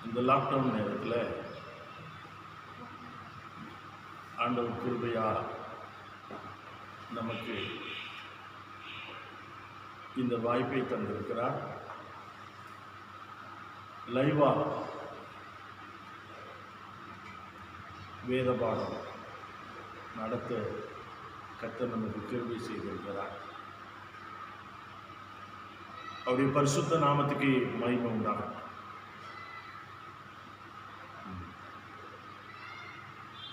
இந்த லாக்டவுன் நேரத்தில் ஆண்டவர் கிருபையா நமக்கு இந்த வாய்ப்பை தந்திருக்கிறார். லைவா வேத பாடம் நடத்த கர்த்தர் நமக்கு கிருபை செய்திருக்கிறார். அவருடைய பரிசுத்த நாமத்துக்கு மகிமை உண்டாகும்.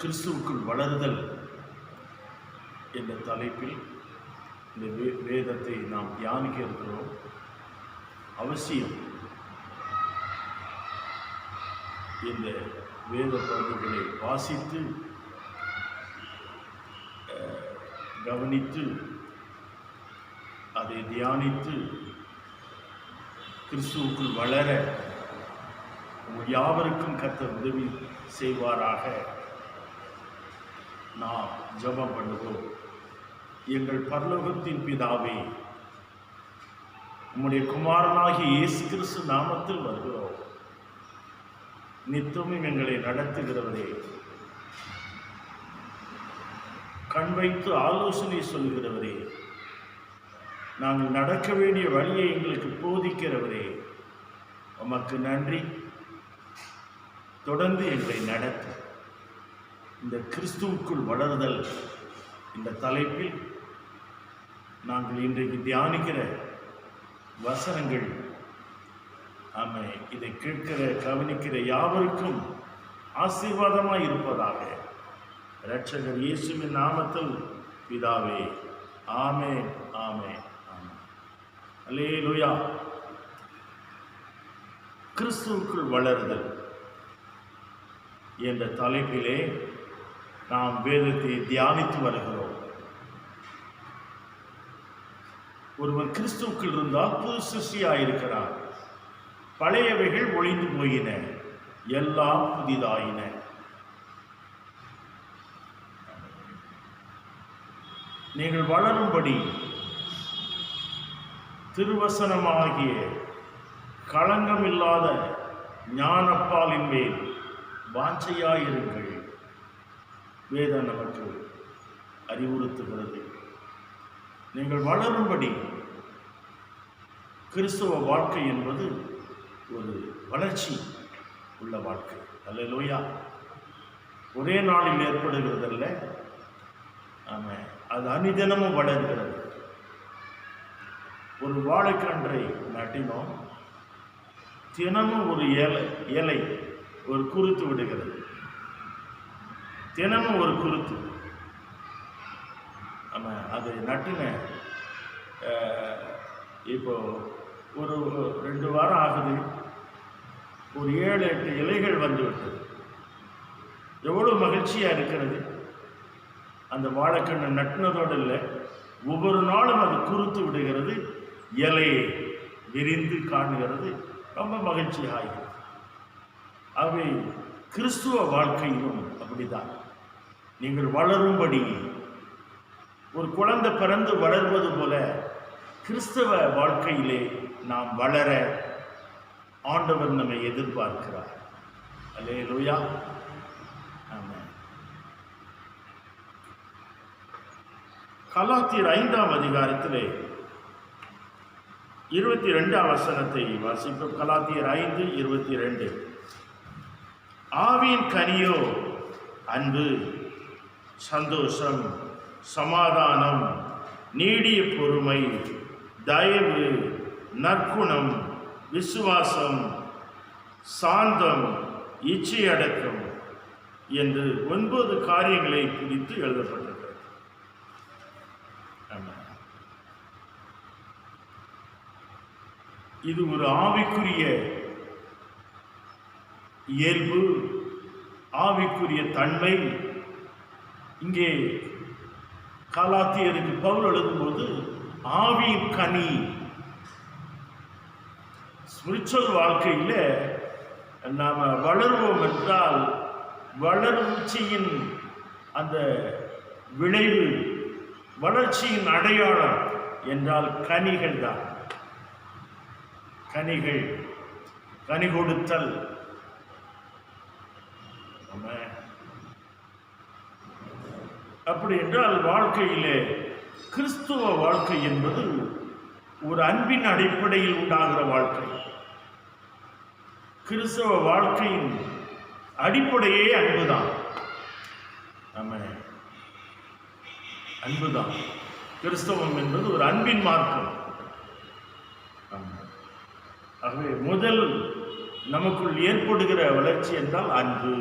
கிறிஸ்துவுக்குள் வளருதல் என்ற தலைப்பில் இந்த வேதத்தை நாம் தியானிக்க இருக்கிறோம். அவசியம் இந்த வேத பகுதிகளை வாசித்து கவனித்து அதை தியானித்து கிறிஸ்துவுக்குள் வளர யாவருக்கும் கர்த்தர் உதவி செய்வாராக. நாம் ஜெபம் பண்ணுவோம். எங்கள் பரலோகத்தின் பிதாவே, உம்முடைய குமாரனாகிய இயேசு கிறிஸ்து நாமத்தில் வருகிறோம். நித்தமும் எங்களை நடத்துகிறவரே, கண் வைத்து ஆலோசனை சொல்கிறவரே, நாங்கள் நடக்க வேண்டிய வழியை எங்களுக்கு போதிக்கிறவரே, உமக்கு நன்றி. தொடர்ந்து எங்களை நடத்து. இந்த கிறிஸ்துவுக்குள் வளருதல் இந்த தலைப்பில் நாங்கள் இன்றைக்கு தியானிக்கிற வசனங்கள் இதை கேட்கிற கவனிக்கிற யாவருக்கும் ஆசீர்வாதமாய் இருப்பதாக. இரட்சகர் இயேசுவின் நாமத்தில் பிதாவே, ஆமென், ஆமென், ஆமென். அல்லேலூயா. கிறிஸ்துவுக்குள் வளருதல் என்ற தலைப்பிலே நாம் வேதத்தை தியானித்து வருகிறோம். ஒருவர் கிறிஸ்துவுக்குள் இருந்தால் புது சிருஷ்டியாயிருக்கிறார். பழையவைகள் ஒழிந்து போயின, எல்லாம் புதிதாயின. நீங்கள் வளரும்படி திருவசனமாகிய களங்கமில்லாத ஞானப்பாலின் மேல் வாஞ்சையாயிருங்கள். வேதம் நமக்கு அறிவுறுத்துகிறது. நீங்கள் வளரும்படி. கிறிஸ்துவ வாழ்க்கை என்பது ஒரு வளர்ச்சி உள்ள வாழ்க்கை. அல்லேலூயா. ஒரே நாளில் ஏற்படுகிறதல்ல, அது அனிதினமும் வளர்கிறது. ஒரு வாழைக்கன்றை நட்டினோம், தினமும் ஒரு இலை ஒரு குருத்து விடுகிறது. தினமும் ஒரு குருத்து. அது நட்டின இப்போ ஒரு 2 வாரம் ஆகுது, ஒரு 7-8 இலைகள் வந்துவிட்டது. எவ்வளோ மகிழ்ச்சியாக இருக்கிறது. அந்த வாழைக்கண்ணை நட்டினதோடு இல்லை, ஒவ்வொரு நாளும் அது குருத்து விடுகிறது, இலையை விரிந்து காணுகிறது. ரொம்ப மகிழ்ச்சியாகிறது. அவை கிறிஸ்துவ வாழ்க்கையிலும் அப்படிதான். நீங்கள் வளரும்படி, ஒரு குழந்தை பிறந்து வளர்வது போல கிறிஸ்தவ வாழ்க்கையிலே நாம் வளர ஆண்டவர் நம்மை எதிர்பார்க்கிறார். அல்லேலூயா. ஆமென். கலாத்தியர் 5ஆம் அதிகாரத்திலே 22ஆம் வசனத்தை வாசிப்போம். கலாத்தியர் 5:22. ஆவியின் கனியோ அன்பு, சந்தோஷம், சமாதானம், நீடிய பொறுமை, தயவு, நற்குணம், விசுவாசம், சாந்தம், இச்சையடக்கம் என்று 9 காரியங்களை குறித்து எழுதப்பட்டிருக்கிறது. இது ஒரு ஆவிக்குரிய இயல்பு, ஆவிக்குரிய தன்மை. இங்கே கலாத்தியருக்கு பவுல் எழுதும்போது ஆவியின் கனி, ஸ்பிரிச்சுவல் வாழ்க்கையில் நாம் வளருவோம் என்றால் வளர்ச்சியின் அந்த விளைவு, வளர்ச்சியின் அடையாளம் என்றால் கனிகள் தான். கனிகள், கனி கொடுத்தல், அப்படி என்றால் வாழ்க்கையிலே கிறிஸ்துவ வாழ்க்கை என்பது ஒரு அன்பின் அடிப்படையில் உண்டாகிற வாழ்க்கை. கிறிஸ்தவ வாழ்க்கையின் அடிப்படையே அன்புதான். அன்புதான். கிறிஸ்தவம் என்பது ஒரு அன்பின் மார்க்கம். ஆகவே முதல் நமக்குள் ஏற்படுகிற வளர்ச்சி என்றால் அன்பு.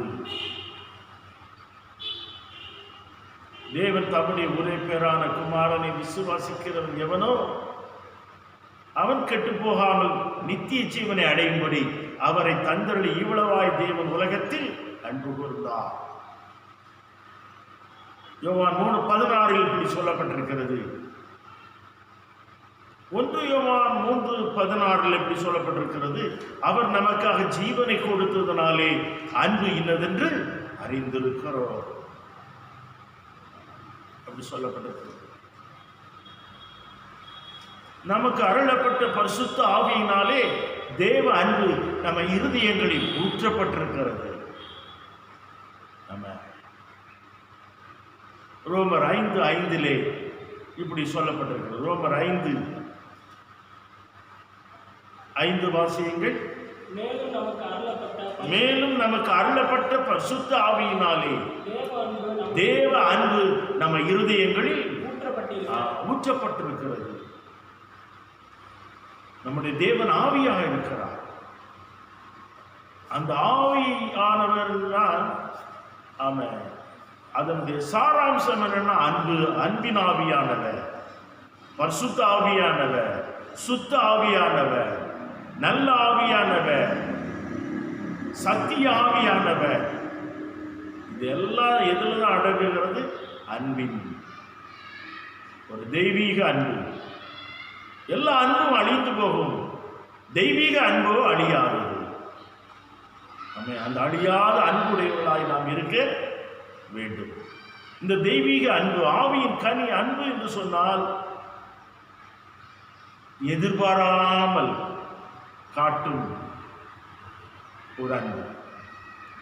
தேவன் தம்முடைய ஒரே பேரான குமாரனை விசுவாசிக்கிறவன் எவனோ அவன் கெட்டு போகாமல் நித்திய ஜீவனை அடையும்படி அவரை தந்தருளி இவ்வளவாய் தேவன் உலகத்தில் அன்பு கூர்ந்தார். யோவான் 3:16 இப்படி சொல்லப்பட்டிருக்கிறது. 1 யோவான் 3:16 எப்படி சொல்லப்பட்டிருக்கிறது? அவர் நமக்காக ஜீவனை கொடுத்ததனாலே அன்பு இன்னதென்று அறிந்திருக்கிறோம். அப்படி சொல்லப்பட்டிருக்கிறது. நமக்கு அருளப்பட்ட பரிசுத்த ஆவியினாலே தேவ அன்பு நம்ம இருதயங்களில் ஊற்றப்பட்டிருக்கிறது. ரோமர் 5:5 இப்படி சொல்லப்பட்டிருக்கிறது. ரோமர் 5:5 வாசியுங்கள். மேலும் நமக்கு அருளப்பட்ட பரிசுத்த ஆவியினாலே தேவ அன்பு நம்ம இருதயங்களில் ஊற்றப்பட்டிருக்கிறது. நம்முடைய தேவன் ஆவியாக இருக்கிறார். அந்த ஆவியானவர் தான் அதனுடைய சாராம்சம் என்னன்னா அன்பு. அன்பின் ஆவியானவர், பரிசுத்த ஆவியானவர், சுத்த ஆவியானவர், நல்ல ஆவியானவர், சத்திய ஆவியானவர். இதெல்லாம் எதுல தான் அடங்குகிறது? அன்பின். ஒரு தெய்வீக அன்பு. எல்லா அன்பும் அழிந்து போகும், தெய்வீக அன்போ அழியாது. அந்த அழியாத அன்புடையவர்களாய் நாம் இருக்க வேண்டும். இந்த தெய்வீக அன்பு, ஆவியின் கனி அன்பு என்று சொன்னால் எதிர்பாராமல் காட்டும் ஒரு அன்பு.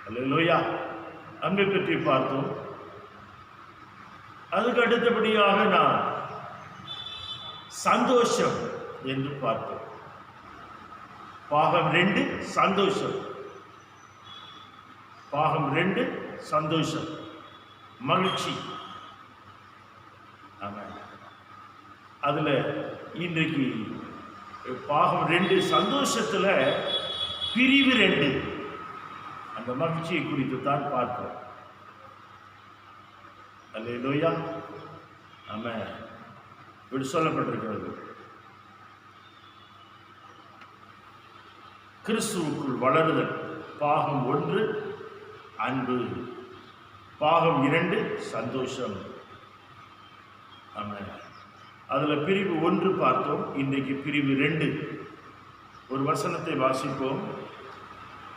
அல்லேலூயா. அன்பை பற்றி பார்த்தோம். அதுக்கு அடுத்தபடியாக நான் சந்தோஷம் என்று பார்த்தோம். பாகம் 2 சந்தோஷம். பாகம் 2 சந்தோஷம், மகிழ்ச்சி. அதுல இன்றைக்கு பாகம் 2 சந்தோஷத்துல பிரிவு 2 அந்த மகிழ்ச்சியை குறித்து தான் பார்க்கிறோம். அல்லேலூயா. ஆமென். இப்படி சொல்லப்பட்டிருக்கிறது. கிறிஸ்துவுக்குள் வளருதல். பாகம் 1 அன்பு, பாகம் 2 சந்தோஷம். ஆமென். அதுல பிரிவு 1 பார்த்தோம். இன்றைக்கு பிரிவு 2. ஒரு வசனத்தை வாசிப்போம்.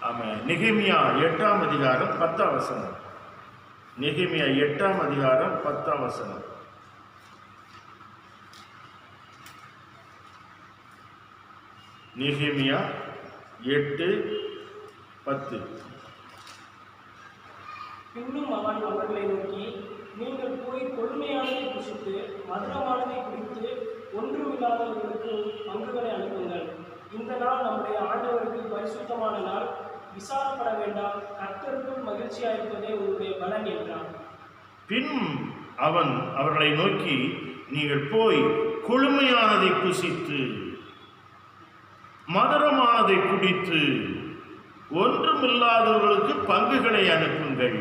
ஆமென். நெகேமியா 8ஆம் அதிகாரம் 10ஆம் வசனம். நெகேமியா 8ஆம் அதிகாரம் 10ஆம் வசனம். நெகேமியா 8:10. பின்னும் அவன் அவர்களை நோக்கி, நீங்கள் போய் கொடுமையானதை புசித்து மதுரமானதை குடித்து ஒன்றுமில்லாதவர்களுக்கு பங்குகளை அனுப்புங்கள். இந்த நாள் நம்முடைய ஆண்டவருக்கு பரிசுத்தமான நாள். விசாரப்பட வேண்டாம், கர்த்தருக்குள் மகிழ்ச்சியாயிருப்பதே உங்களுடைய பலன் என்றான். பின் அவன் அவர்களை நோக்கி, நீங்கள் போய் கொழுமையானதை புசித்து மதுரமானதை குடித்து ஒன்றுமில்லாதவர்களுக்கு பங்குகளை அனுப்புங்கள்.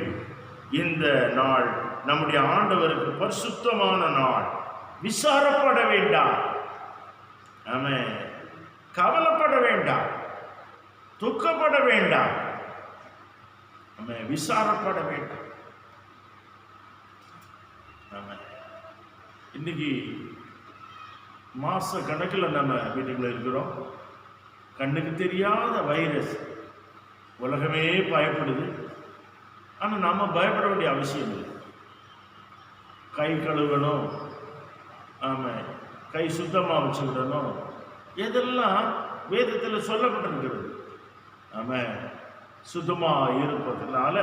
இந்த நாள் நம்முடைய ஆண்டவருக்கு பரிசுத்தமான நாள். விசாரப்பட வேண்டாம், ஆமென். கவலைப்பட வேண்டாம், துக்கப்பட வேண்டாம், ஆமென். விசாரப்பட வேண்டாம். ஆமென். இன்னைக்கு மாச கணக்கில் நம்ம வீட்டுக்குள்ள இருக்கிறோம். கண்ணுக்கு தெரியாத வைரஸ், உலகமே பயப்படுது. ஆனால் நாம் பயப்பட வேண்டிய அவசியம் இல்லை. கை கழுவணும், ஆமாம், கை சுத்தமாக வச்சுக்கிடணும். இதெல்லாம் வேதத்தில் சொல்லப்பட்டிருக்கிறது. ஆமாம், சுத்தமாக இருப்பதனால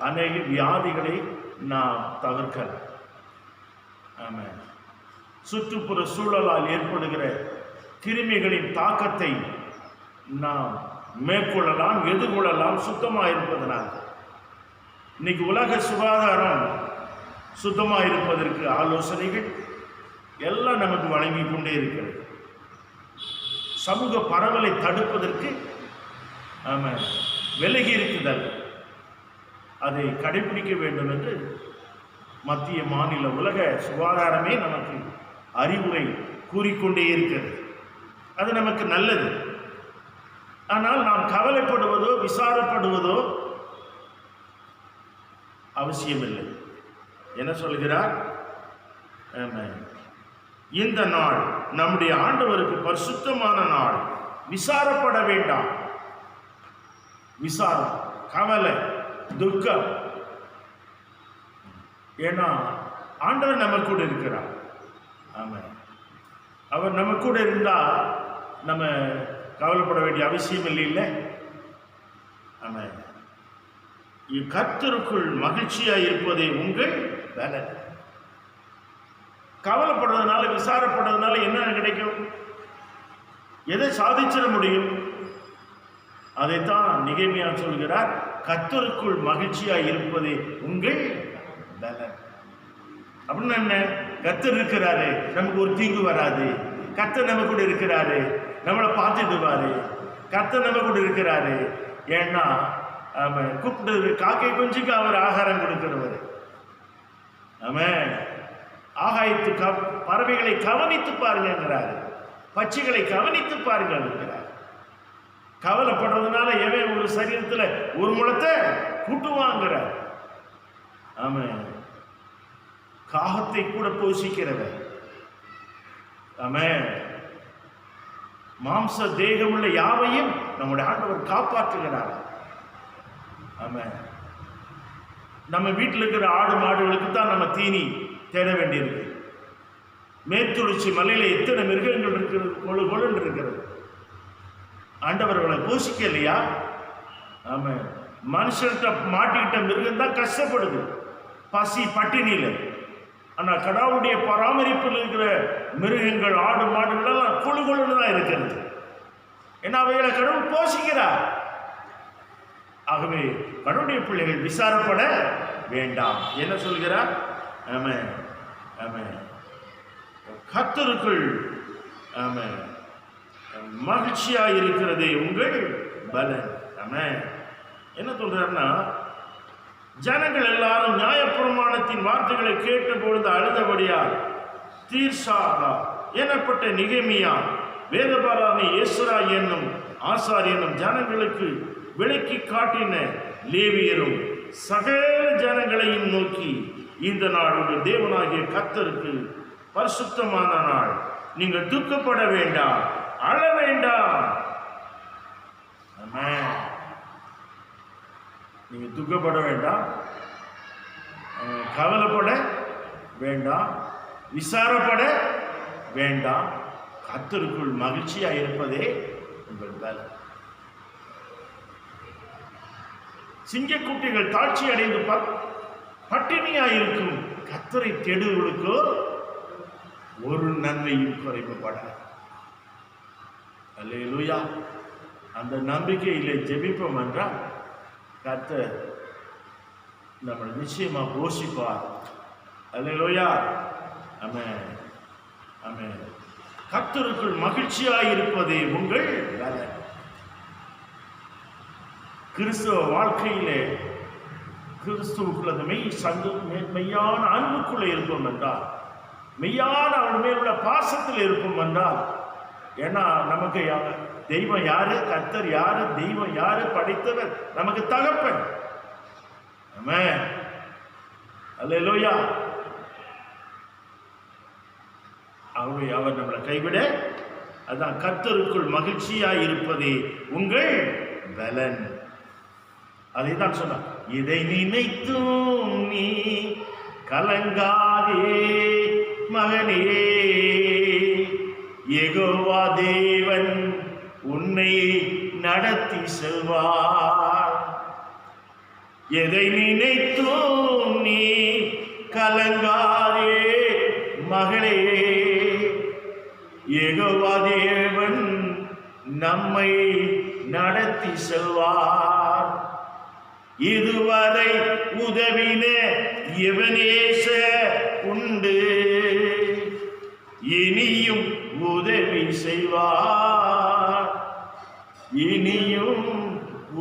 அநேக வியாதிகளை நாம் தவிர்க்கலாம். ஆமென். சுற்றுப்புற சூழலால் ஏற்படுகிற கிருமிகளின் தாக்கத்தை நாம் மேற்கொள்ளலாம், எதிர்கொள்ளலாம் சுத்தமாக இருப்பதனால். இன்னைக்கு உலக சுகாதாரம் சுத்தமாக இருப்பதற்கு ஆலோசனைகள் எல்லாம் நமக்கு வழங்கி கொண்டே இருக்கிறது. சமூக பரவலை தடுப்பதற்கு ஆமாம் விலகி இருக்குதல், அதை கடைபிடிக்க வேண்டும் என்று மத்திய மாநில உலக சுகாதாரமே நமக்கு அறிவுரை கூறிக்கொண்டே இருக்கிறது. அது நமக்கு நல்லது. ஆனால் நாம் கவலைப்படுவதோ விசாரப்படுவதோ அவசியமில்லை. என்ன சொல்கிறார்? இந்த நாள் நம்முடைய ஆண்டவருக்கு பரிசுத்தமான நாள், விசாரப்பட வேண்டாம். விசாரம், கவலை, துக்கம். ஏன்னா ஆண்டவர் நம்ம கூட இருக்கிறார். ஆமாம், அவர் நம்ம கூட இருந்தா நம்ம கவலைப்பட வேண்டிய அவசியம் இல்லை. ஆமாம், கர்த்தருக்குள் மகிழ்ச்சியாக இருப்பதே உங்கள் வேலை. கவலைப்படுறதுனால விசாரப்படுறதுனால என்ன கிடைக்கும்? எதை சாதிச்சிட முடியும்? அதைத்தான் நெகேமியா சொல்கிறார், கர்த்தருக்குள் மகிழ்ச்சியாக இருப்பதே உங்கள் பலன். அப்படின்னு என்ன? கர்த்தர் இருக்கிறாரு, நமக்கு ஒரு தீங்கு வராது. கர்த்தர் நம்ம கூட இருக்கிறாரு, நம்மளை பார்த்துடுவாரு. கர்த்தர் நம்ம கூட இருக்கிறாரு. ஏன்னா கூப்பிட்டு காக்கை குஞ்சுக்கு அவர் ஆகாரம் கொடுக்கிறவர். ஆமாம், ஆகாயத்து பறவைகளை கவனித்து பாருங்கிறார், பட்சிகளை கவனித்து பாருங்கள் இருக்கிறார். கவலைப்படுறதுனால எவன் ஒரு சரீரத்தில் ஒரு முழத்தை கூட்டுவாங்கிறார். ஆமாம், காகத்தை கூட போஷிக்கிறவர். ஆமாம், மாம்ச தேகமுள்ள யாவையும் நம்முடைய ஆண்டவர் காப்பாற்றுகிறார். ஆமாம், நம்ம வீட்டில் இருக்கிற ஆடு மாடுகளுக்கு தான் நம்ம தீனி தேட வேண்டியிருக்கு. மேற்குறிச்சி மலையில எத்தனை மிருகங்கள் இருக்கிறது, கொழு கொழுன்னு இருக்கிறது. ஆண்டவர்களை போஷிக்க இல்லையா? ஆமாம், மனுஷன்கிட்ட மாட்டிக்கிட்ட மிருகம் தான் கஷ்டப்படுது பசி பட்டினியில. ஆனால் கடவுளுடைய பராமரிப்பில் இருக்கிற மிருகங்கள், ஆடு மாடுகள் எல்லாம் கொழு கொழுன்னு தான் இருக்கிறது. ஏன்னா அவைகளை கடவுள் போஷிக்கிறார். ஆகவே கடவுளுடைய பிள்ளைகள் விசாரப்பட வேண்டாம். என்ன சொல்கிறார்? ஆமென், ஆமென், கர்த்தருக்குள் ஆமென் மகிழ்ச்சியாக இருக்கிறதே உங்கள் பலன். ஆமென். என்ன சொல்றாருன்னா, ஜனங்கள் எல்லாரும் நியாயப்பிரமாணத்தின் வார்த்தைகளை கேட்ட பொழுது அழுதபடியால் தீர்சாகா எனப்பட்ட நெகேமியா, வேதபாராணி எஸ்ரா என்னும் ஆசாரியனும் ஜனங்களுக்கு விளக்கி காட்டின லேவியரும் சகல ஜனங்களையும் நோக்கி, இந்த நாள் உங்கள் தேவனாகிய கர்த்தருக்கு பரிசுத்தமான நாள். நீங்கள் துக்கப்பட வேண்டாம், அழ வேண்டாம். நீங்க துக்கப்பட வேண்டாம், கவலைப்பட வேண்டாம், விசாரப்பட வேண்டாம். கர்த்தருக்குள் மகிழ்ச்சியா இருப்பதே உங்கள் வேலை. சிங்கக்குட்டிகள் தாட்சி அடைந்து பட்டினியாயிருக்கும் கர்த்தரை தேடுவர்களுக்கோ ஒரு நன்மையும் குறைவுபடாது. அல்லேலூயா. அந்த நம்பிக்கையிலே ஜெபிப்போம் என்றால் கர்த்தர் நம்மளை நிச்சயமா போஷிப்பார். அல்லேலூயா. ஆமென், ஆமென். கர்த்தருக்குள் மகிழ்ச்சியாயிருப்பதே உங்கள் வேலை. கிறிஸ்துவ வாழ்க்கையிலே கிறிஸ்துவுக்குள்ள மெய்யான அன்புக்குள்ள இருப்போம் என்றால், மெய்யான அவர் மேலுள்ள பாசத்தில் இருப்போம் என்றால், ஏன்னா நமக்கு தெய்வம் யாரு, கர்த்தர் யாரு, தெய்வம் யாரு, படைத்தவர் நமக்கு தகப்பன். ஆமென், அல்லேலூயா. அவர் நம்மளை கைவிட, அதான் கர்த்தருக்குள் மகிழ்ச்சியாய் இருப்பதே உங்கள் பலன். அதை தான் சொன்னார், இதை நினைத்தும் நீ கலங்காதே மகனே, யெகோவா தேவன் உன்னை நடத்தி செல்வார். எதை நினைத்தும் நீ கலங்காதே மகளே, யெகோவா தேவன் நம்மை நடத்தி செல்வார். இதுவரை உதவின எவனேச உண்டு, இனியும் உதவி செய்வார், இனியும்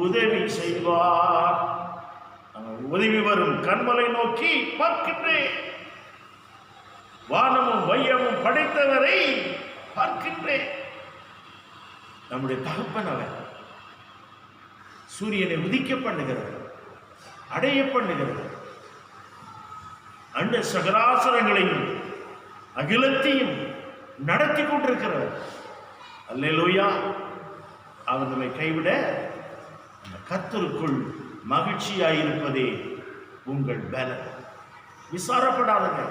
உதவி செய்வார். உதவி வரும் கண்மலை நோக்கி பார்க்கின்றேன், வானமும் வையமும் படைத்தவரை பார்க்கின்றேன். நம்முடைய தகப்பன் அவர். சூரியனை உதிக்க பண்ணுகிறது, அடைய பண்ணுகிறது, அண்ட சகராசரங்களையும் அகிலத்தையும் நடத்தி கொண்டிருக்கிறார். அல்லேலூயா. அவர்களை கைவிட கர்த்தருக்குள் மகிழ்ச்சியாயிருப்பதே உங்கள் பலம். விசாரப்படாதுங்க,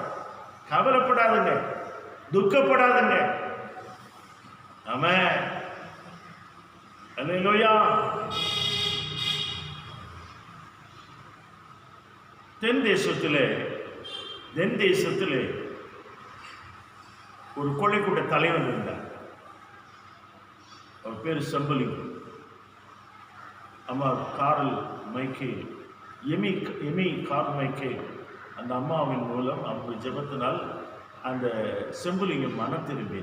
கவலைப்படாதுங்க, துக்கப்படாதுங்க. ஆமென். அல்லேலூயா. தென் தேசத்திலே ஒரு கொள்ளைக்கூட்ட தலைவர் இருந்தார். அவர் பேர் செம்பலிங்கம். அம்மா Karl Michael, Amy Karl Michael. அந்த அம்மாவின் மூலம் அவங்க ஜெபத்தினால் அந்த செம்பலிங்கம் மனம் திரும்பி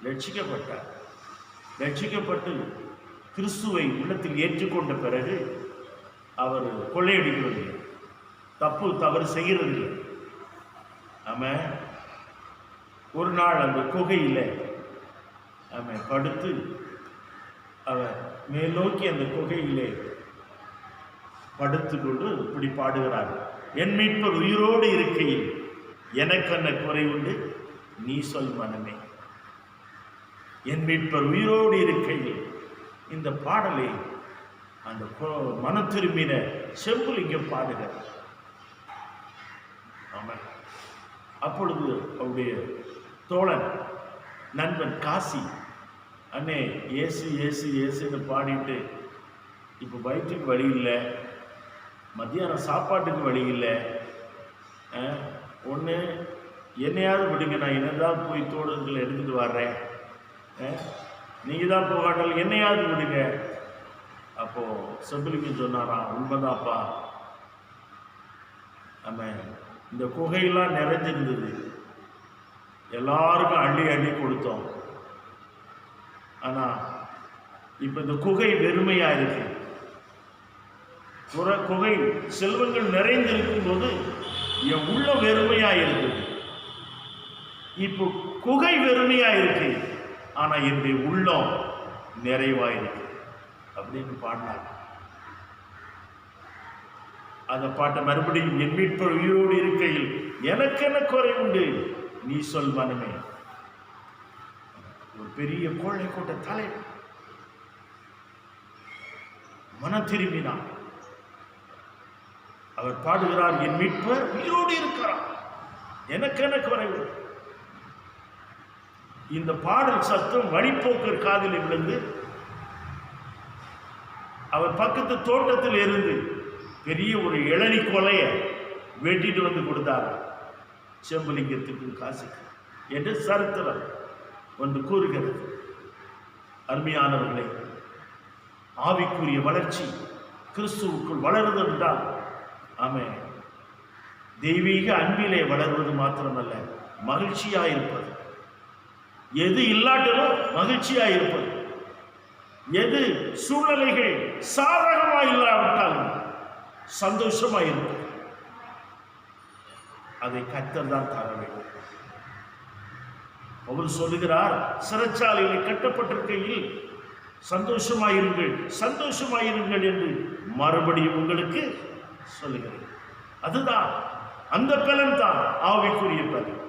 ரட்சிக்கப்பட்டார். ரட்சிக்கப்பட்டு கிறிஸ்துவை உள்ளத்தில் ஏற்றுக்கொண்ட பிறகு அவர் கொள்ளையடிக்கிறதில்லை, தவறு செய்கிறதில்லை. ஆமாம். ஒரு நாள் அந்த குகையில் ஆமாம் படுத்து அவர் மேல் நோக்கி அந்த குகையிலே படுத்துக்கொண்டு இப்படி பாடுகிறார். என் மீட்பர் உயிரோடு இருக்கையில் எனக்கு என்ன குறை உண்டு, நீ சொல் மனமே. என் மீட்பர் உயிரோடு இருக்கையில். இந்த பாடலை அந்த மனம் திரும்பின செம்பலிங்கம் பாடுகிறார். ஆமாம். அப்பொழுது அவருடைய தோழன் நண்பன் காசி, அண்ணே ஏசு ஏசு ஏசுன்னு பாடிட்டு, இப்போ வயிற்றுக்கு வழி இல்லை, மத்தியானம் சாப்பாட்டுக்கு வழி இல்லை, ஒன்று என்னையாவது விடுங்க, நான் என்னதான் போய் தோழர்களை எடுத்துகிட்டு வர்றேன், நீங்கள் தான் போகாட்டால் என்னையாவது விடுங்க. அப்போது செம்பலிங்கம் சொன்னாராம், உண்மைதான்ப்பா. ஆமாம். இந்த குகையெல்லாம் நிறைஞ்சிருந்தது, எல்லாருக்கும் அள்ளி அள்ளி கொடுத்தோம். ஆனால் இப்போ இந்த குகை வெறுமையாக இருக்கு. குகை செல்வங்கள் நிறைந்திருக்கும் போது என் உள்ள வெறுமையாக இருக்குது. இப்போ குகை வெறுமையாக இருக்கு, ஆனால் என்னுடைய உள்ளம் நிறைவாக இருக்கு அப்படின்னு பாடினார். அந்த பாட்டை மறுபடியும், என் மீட்பர் உயிரோடு இருக்கையில் எனக்கு என்ன குறை உண்டு, நீ சொல் மனமே. ஒரு பெரிய கோழை கூட்ட தலைவர் மனம் திரும்பினார். அவர் பாடுகிறார், என் மீட்பர் உயிரோடு இருக்கிறார், எனக்கு என்ன குறை உண்டு. இந்த பாடல் சத்தம் வழிப்போக்கர் காதில் விழுந்து அவர் பக்கத்து தோட்டத்தில் இருந்து பெரிய ஒரு இளநி கொலைய வெட்டிட்டு வந்து கொடுத்தார் செம்பலிங்கத்துக்கு காசுக்கு என்று சரித்திரம் ஒன்று கூறுகிறது. அருமையானவர்களே, ஆவிக்குரிய வளர்ச்சி கிறிஸ்துவுக்குள் வளருது என்றால் ஆமென், தெய்வீக அன்பிலே வளர்வது மாத்திரமல்ல, மகிழ்ச்சியாயிருப்பது. எது இல்லாட்டிலும் மகிழ்ச்சியாயிருப்பது. எது சூழ்நிலைகள் சாதகமாக இல்லாவிட்டாலும் சந்தோஷமாயிருப்பது. அதை கர்த்தர் தான் தர வேண்டும். அவர் சொல்லுகிறார், சிறைச்சாலையில் கட்டப்பட்டிருக்கையில் சந்தோஷமாயிருங்கள், சந்தோஷமாயிருங்கள் என்று மறுபடியும் உங்களுக்கு சொல்லுகிறேன். அதுதான் அந்த பலன் தான் ஆவிக்குரிய பலன்.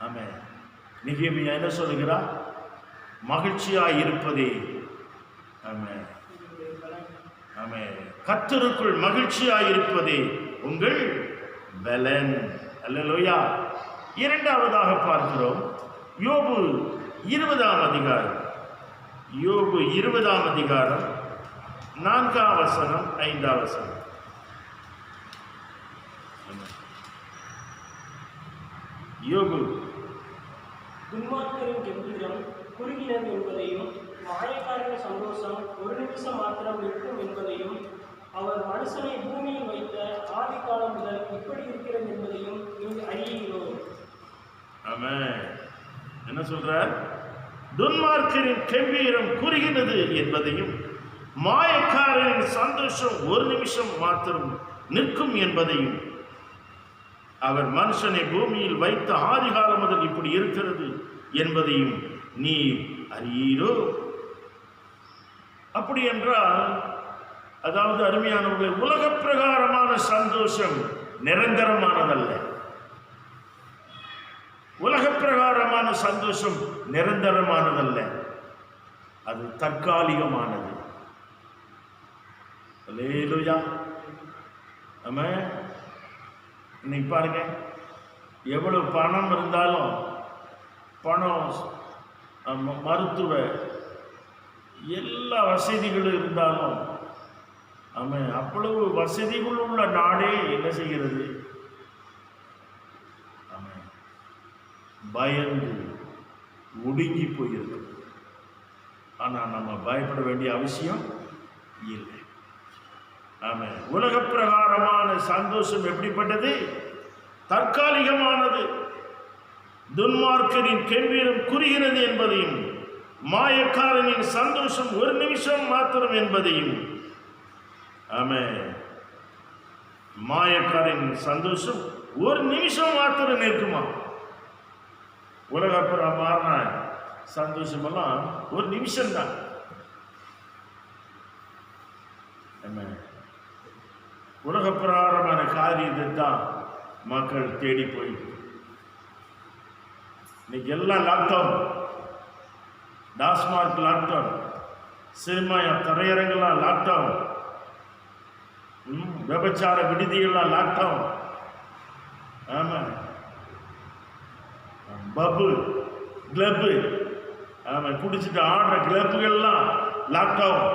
ஆமென். நெகேமியா என்ன சொல்லுகிறார்? மகிழ்ச்சியாய் இருப்பதே. ஆமென். ஆமென். கர்த்தருக்குள் மகிழ்ச்சியாய் இருப்பதே உங்கள் பலன். அல்லேலூயா. இரண்டாவதாக பார்க்கிறோம், யோபு 20ஆம் அதிகாரம். யோபு 20ஆம் அதிகாரம் 4ஆம் வசனம் 5ஆம் வசனம். யோபு. துன்மார்க்கரின் கெம்பீரம் குறுகினது என்பதையும் மாயக்காரரின் சந்தோஷம் ஒரு நிமிஷம் மாத்திரம் நிற்கும் என்பதையும் அவர் மனுஷனை பூமியில் வைத்த ஆதி காலம் முதல் இப்படி இருக்கிறது என்பதையும் நீங்கள் அறியீங்களோ? ஆமென். என்ன சொல்றார்? துன்மார்க்கரின் கெம்பீரம் குறுகினது என்பதையும் மாயக்காரரின் சந்தோஷம் ஒரு நிமிஷம் மாத்திரம் நிற்கும் என்பதையும் அவர் மனுஷனை பூமியில் வைத்த ஆதிகாலம் முதல் இப்படி இருக்கிறது என்பதையும் நீ அறியீரோ? அப்படி என்றால், அதாவது அருமையானவர்களே, உலக பிரகாரமான சந்தோஷம் நிரந்தரமானதல்ல. உலக பிரகாரமான சந்தோஷம் நிரந்தரமானதல்ல, அது தற்காலிகமானது. அல்லேலூயா. ஆமென். இன்னைக்கு பாருங்க, எவ்வளவு பணம் இருந்தாலும், பணம், மருத்துவ எல்லா வசதிகளும் இருந்தாலும், ஆமாம், அவ்வளவு வசதிகள் உள்ள நாடே என்ன செய்கிறது? ஆமாம், பயந்து ஒடுங்கி போயிருக்கிறது. ஆனால் நம்ம பயப்பட வேண்டிய அவசியம் இல்லை. ஆமாம், உலக பிரகாரமான சந்தோஷம் எப்படிப்பட்டது? தற்காலிகமானது. துன்மார்க்கரின் கெம்பீரம் குறுகிறது என்பதையும் மாயக்காரனின் சந்தோஷம் ஒரு நிமிஷம் மாத்திரம் என்பதையும். ஆமென். மாயக்காரனின் சந்தோஷம் ஒரு நிமிஷம் மாத்திரம் நிற்குமா? உலகப்புறமான சந்தோஷமெல்லாம் ஒரு நிமிஷம்தான். உலக பிரகாரமான காரியத்தை தான் மக்கள் தேடி போய் இன்னைக்கு எல்லாம் லாக்டவுன், டாஸ்மார்க் லாக்டவுன், சினிமா திரையரங்கெல்லாம் லாக்டவுன், விபச்சார விடுதிகள்லாம் லாக்டவுன், ஆமாம், பப்பு கிளப்பு, ஆமாம், குடிச்சிட்டு ஆடுற கிளப்புகள்லாம் லாக்டவுன்.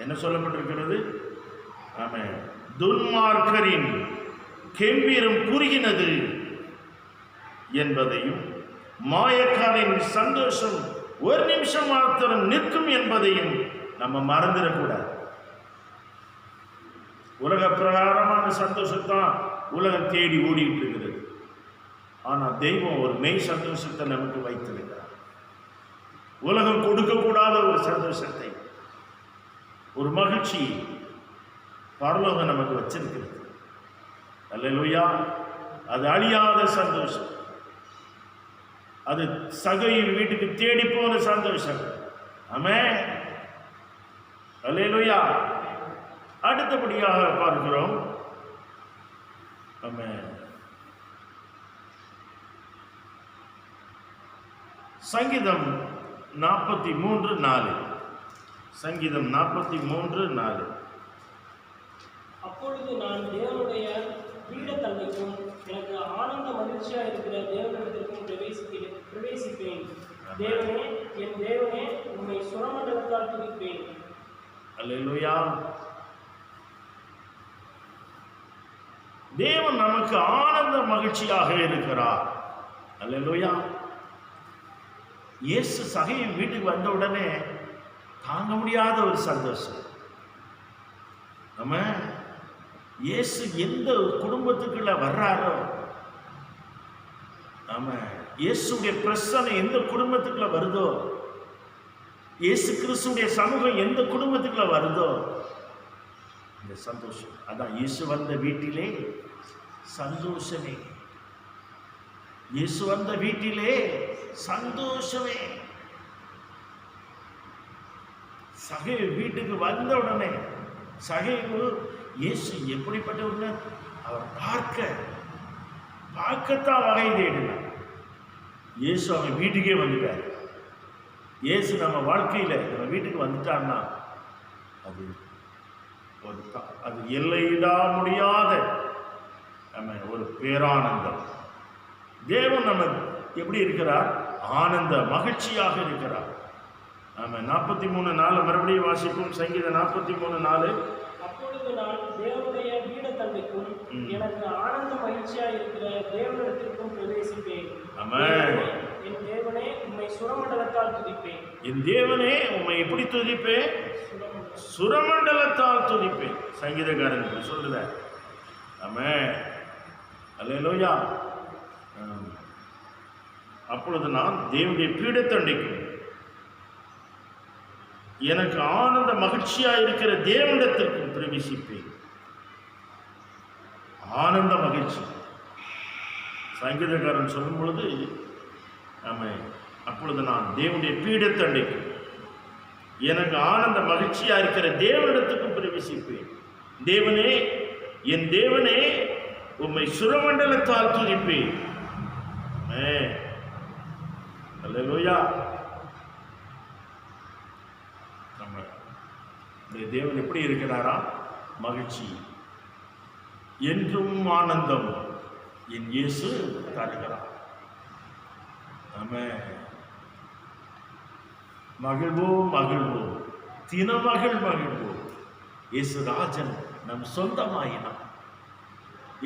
என்ன சொல்லப்பட்டிருக்கிறது? ஆமாம், துன்மார்க்கரின் கெம்பீரம் குறுகினது என்பதையும் மாயக்காரின் சந்தோஷம் ஒரு நிமிஷம் மாத்திரம் நிற்கும் என்பதையும் நம்ம மறந்துடக்கூடாது. உலக பிரகாரமான சந்தோஷத்தான் உலகம் தேடி ஓடிட்டு இருக்கிறது. ஆனால் தெய்வம் ஒரு மெய் சந்தோஷத்தை நமக்கு வைத்திருக்கிறார். உலகம் கொடுக்கக்கூடாத ஒரு சந்தோஷத்தை, ஒரு மகிழ்ச்சி பரலோகம் நமக்கு வச்சிருக்கிறது. அல்லேலூயா. அது அழியாத சந்தோஷம், அது சகையின் வீட்டுக்கு தேடி போன சந்தோஷம். ஆமென். அல்லேலூயா. அடுத்தபடியாக பார்க்கிறோம், ஆமென், சங்கீதம் 43:4. சங்கீதம் 43:4. அப்பொழுது நான் தேவனுடைய பீடத்தன்மைக்கும் எனக்கு ஆனந்த மகிழ்ச்சியாக இருக்கிற தேவனிடத்திற்கும் பிரவேசிப்பேன். தேவனே, என் தேவனே, உம்மை சுரமண்டலத்தால் துதிப்பேன். அல்லேலூயா. தேவன் நமக்கு ஆனந்த மகிழ்ச்சியாக இருக்கிறார். அல்லேலூயா. இயேசு சகையின் வீட்டுக்கு வந்த உடனே தாங்க முடியாத ஒரு சந்தோஷம். நம்ம இயேசு எந்த குடும்பத்துக்குள்ள வர்றாரோ, ஆமா, இயேசுடைய பிரசன்னம் எந்த குடும்பத்துக்குள்ள வருதோ, இயேசு கிறிஸ்துடைய சமூகம் எந்த குடும்பத்துக்குள்ள வருதோ, இந்த சந்தோஷம். அதான் இயேசு வந்த வீட்டிலே சந்தோஷமே. இயேசு வந்த வீட்டிலே சந்தோஷமே. சகை வீட்டுக்கு வந்த உடனே சகைவு இயேசு எப்படிப்பட்டவர் அவர் பார்க்கத்தான் வகை தேடினார். இயேசு அவன் வீட்டுக்கே வந்துட்டார். இயேசு நம்ம வாழ்க்கையில் நம்ம வீட்டுக்கு வந்துட்டான்னா அது எல்லையிடா முடியாத நம்ம ஒரு பேரானந்தம். தேவன் நம்ம எப்படி இருக்கிறார்? ஆனந்த மகிழ்ச்சியாக இருக்கிறார். ஆமாம். 43:4 மறுபடியும் வாசிப்போம். சங்கீதம் 43:4. அப்பொழுது நான் தேவனுடைய பீடத்தண்டைக்கும் எனக்கு ஆனந்த மகிழ்ச்சியா இருக்கிற தேவனிடத்திற்கும் பிரவேசிப்பேன். என் தேவனே உம்மை சுரமண்டலத்தால் துதிப்பேன். என் தேவனே உம்மை எப்படி துதிப்பேன்? சுரமண்டலத்தால் துதிப்பேன். சங்கீதக்காரன் சொல்லுறார். ஆமென். அல்லேலூயா. அப்பொழுது நான் தேவனுடைய பீடத்தண்டைக்கும் எனக்கு ஆனந்த மகிழ்ச்சியா இருக்கிற தேவனிடத்திற்கும் பிரவேசிப்பேன். ஆனந்த மகிழ்ச்சி சங்கீதக்காரன் சொல்லும் பொழுது அப்பொழுது நான் தேவனுடைய பீடத்தண்டைக்கும் எனக்கு ஆனந்த மகிழ்ச்சியா இருக்கிற தேவனிடத்துக்கும் பிரவேசிப்பேன். தேவனே, என் தேவனே உம்மை சுரமண்டலத்தால் துதிப்பேன். அல்லேலூயா. தேவன் எப்படி இருக்கிறாரா? மகிழ்ச்சி, என்றும் ஆனந்தம் என் இயேசு தருகிறார். ஆமென். மகிழ்வோம் மகிழ்வோம், தினமகிழ் மகிழ்வோம். இயேசுராஜன் நம் சொந்தமாயினார்.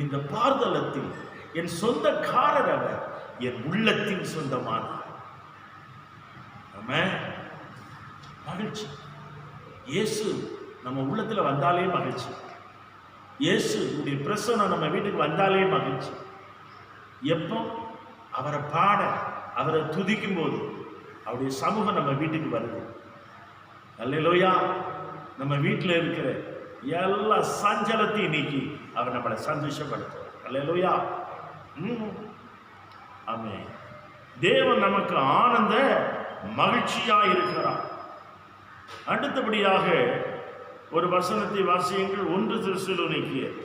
இந்த பார்தலத்தில் என் சொந்தக்காரர் அவர், என் உள்ளத்தின் சொந்தமானார். ஆமென். மகிழ்ச்சி. இயேசு நம்ம உள்ளத்தில் வந்தாலே மகிழ்ச்சி. இயேசு உடைய பிரசன்னம் நம்ம வீட்டுக்கு வந்தாலே மகிழ்ச்சி. எப்போ? அவரை பாட, அவரை துதிக்கும் போது அவருடைய சமூகம் நம்ம வீட்டுக்கு வருது. அல்லேலூயா. நம்ம வீட்டில் இருக்கிற எல்லா சஞ்சலத்தையும் நீக்கி அவர் நம்மளை சந்தோஷப்படுத்துவார். அல்லேலூயா. ஆமென். தேவன் நமக்கு ஆனந்த மகிழ்ச்சியா இருக்கிறார். அடுத்தபடியாக ஒரு வசனத்தை வாசியுங்கள். 1 தெசலோனிக்கேயர்.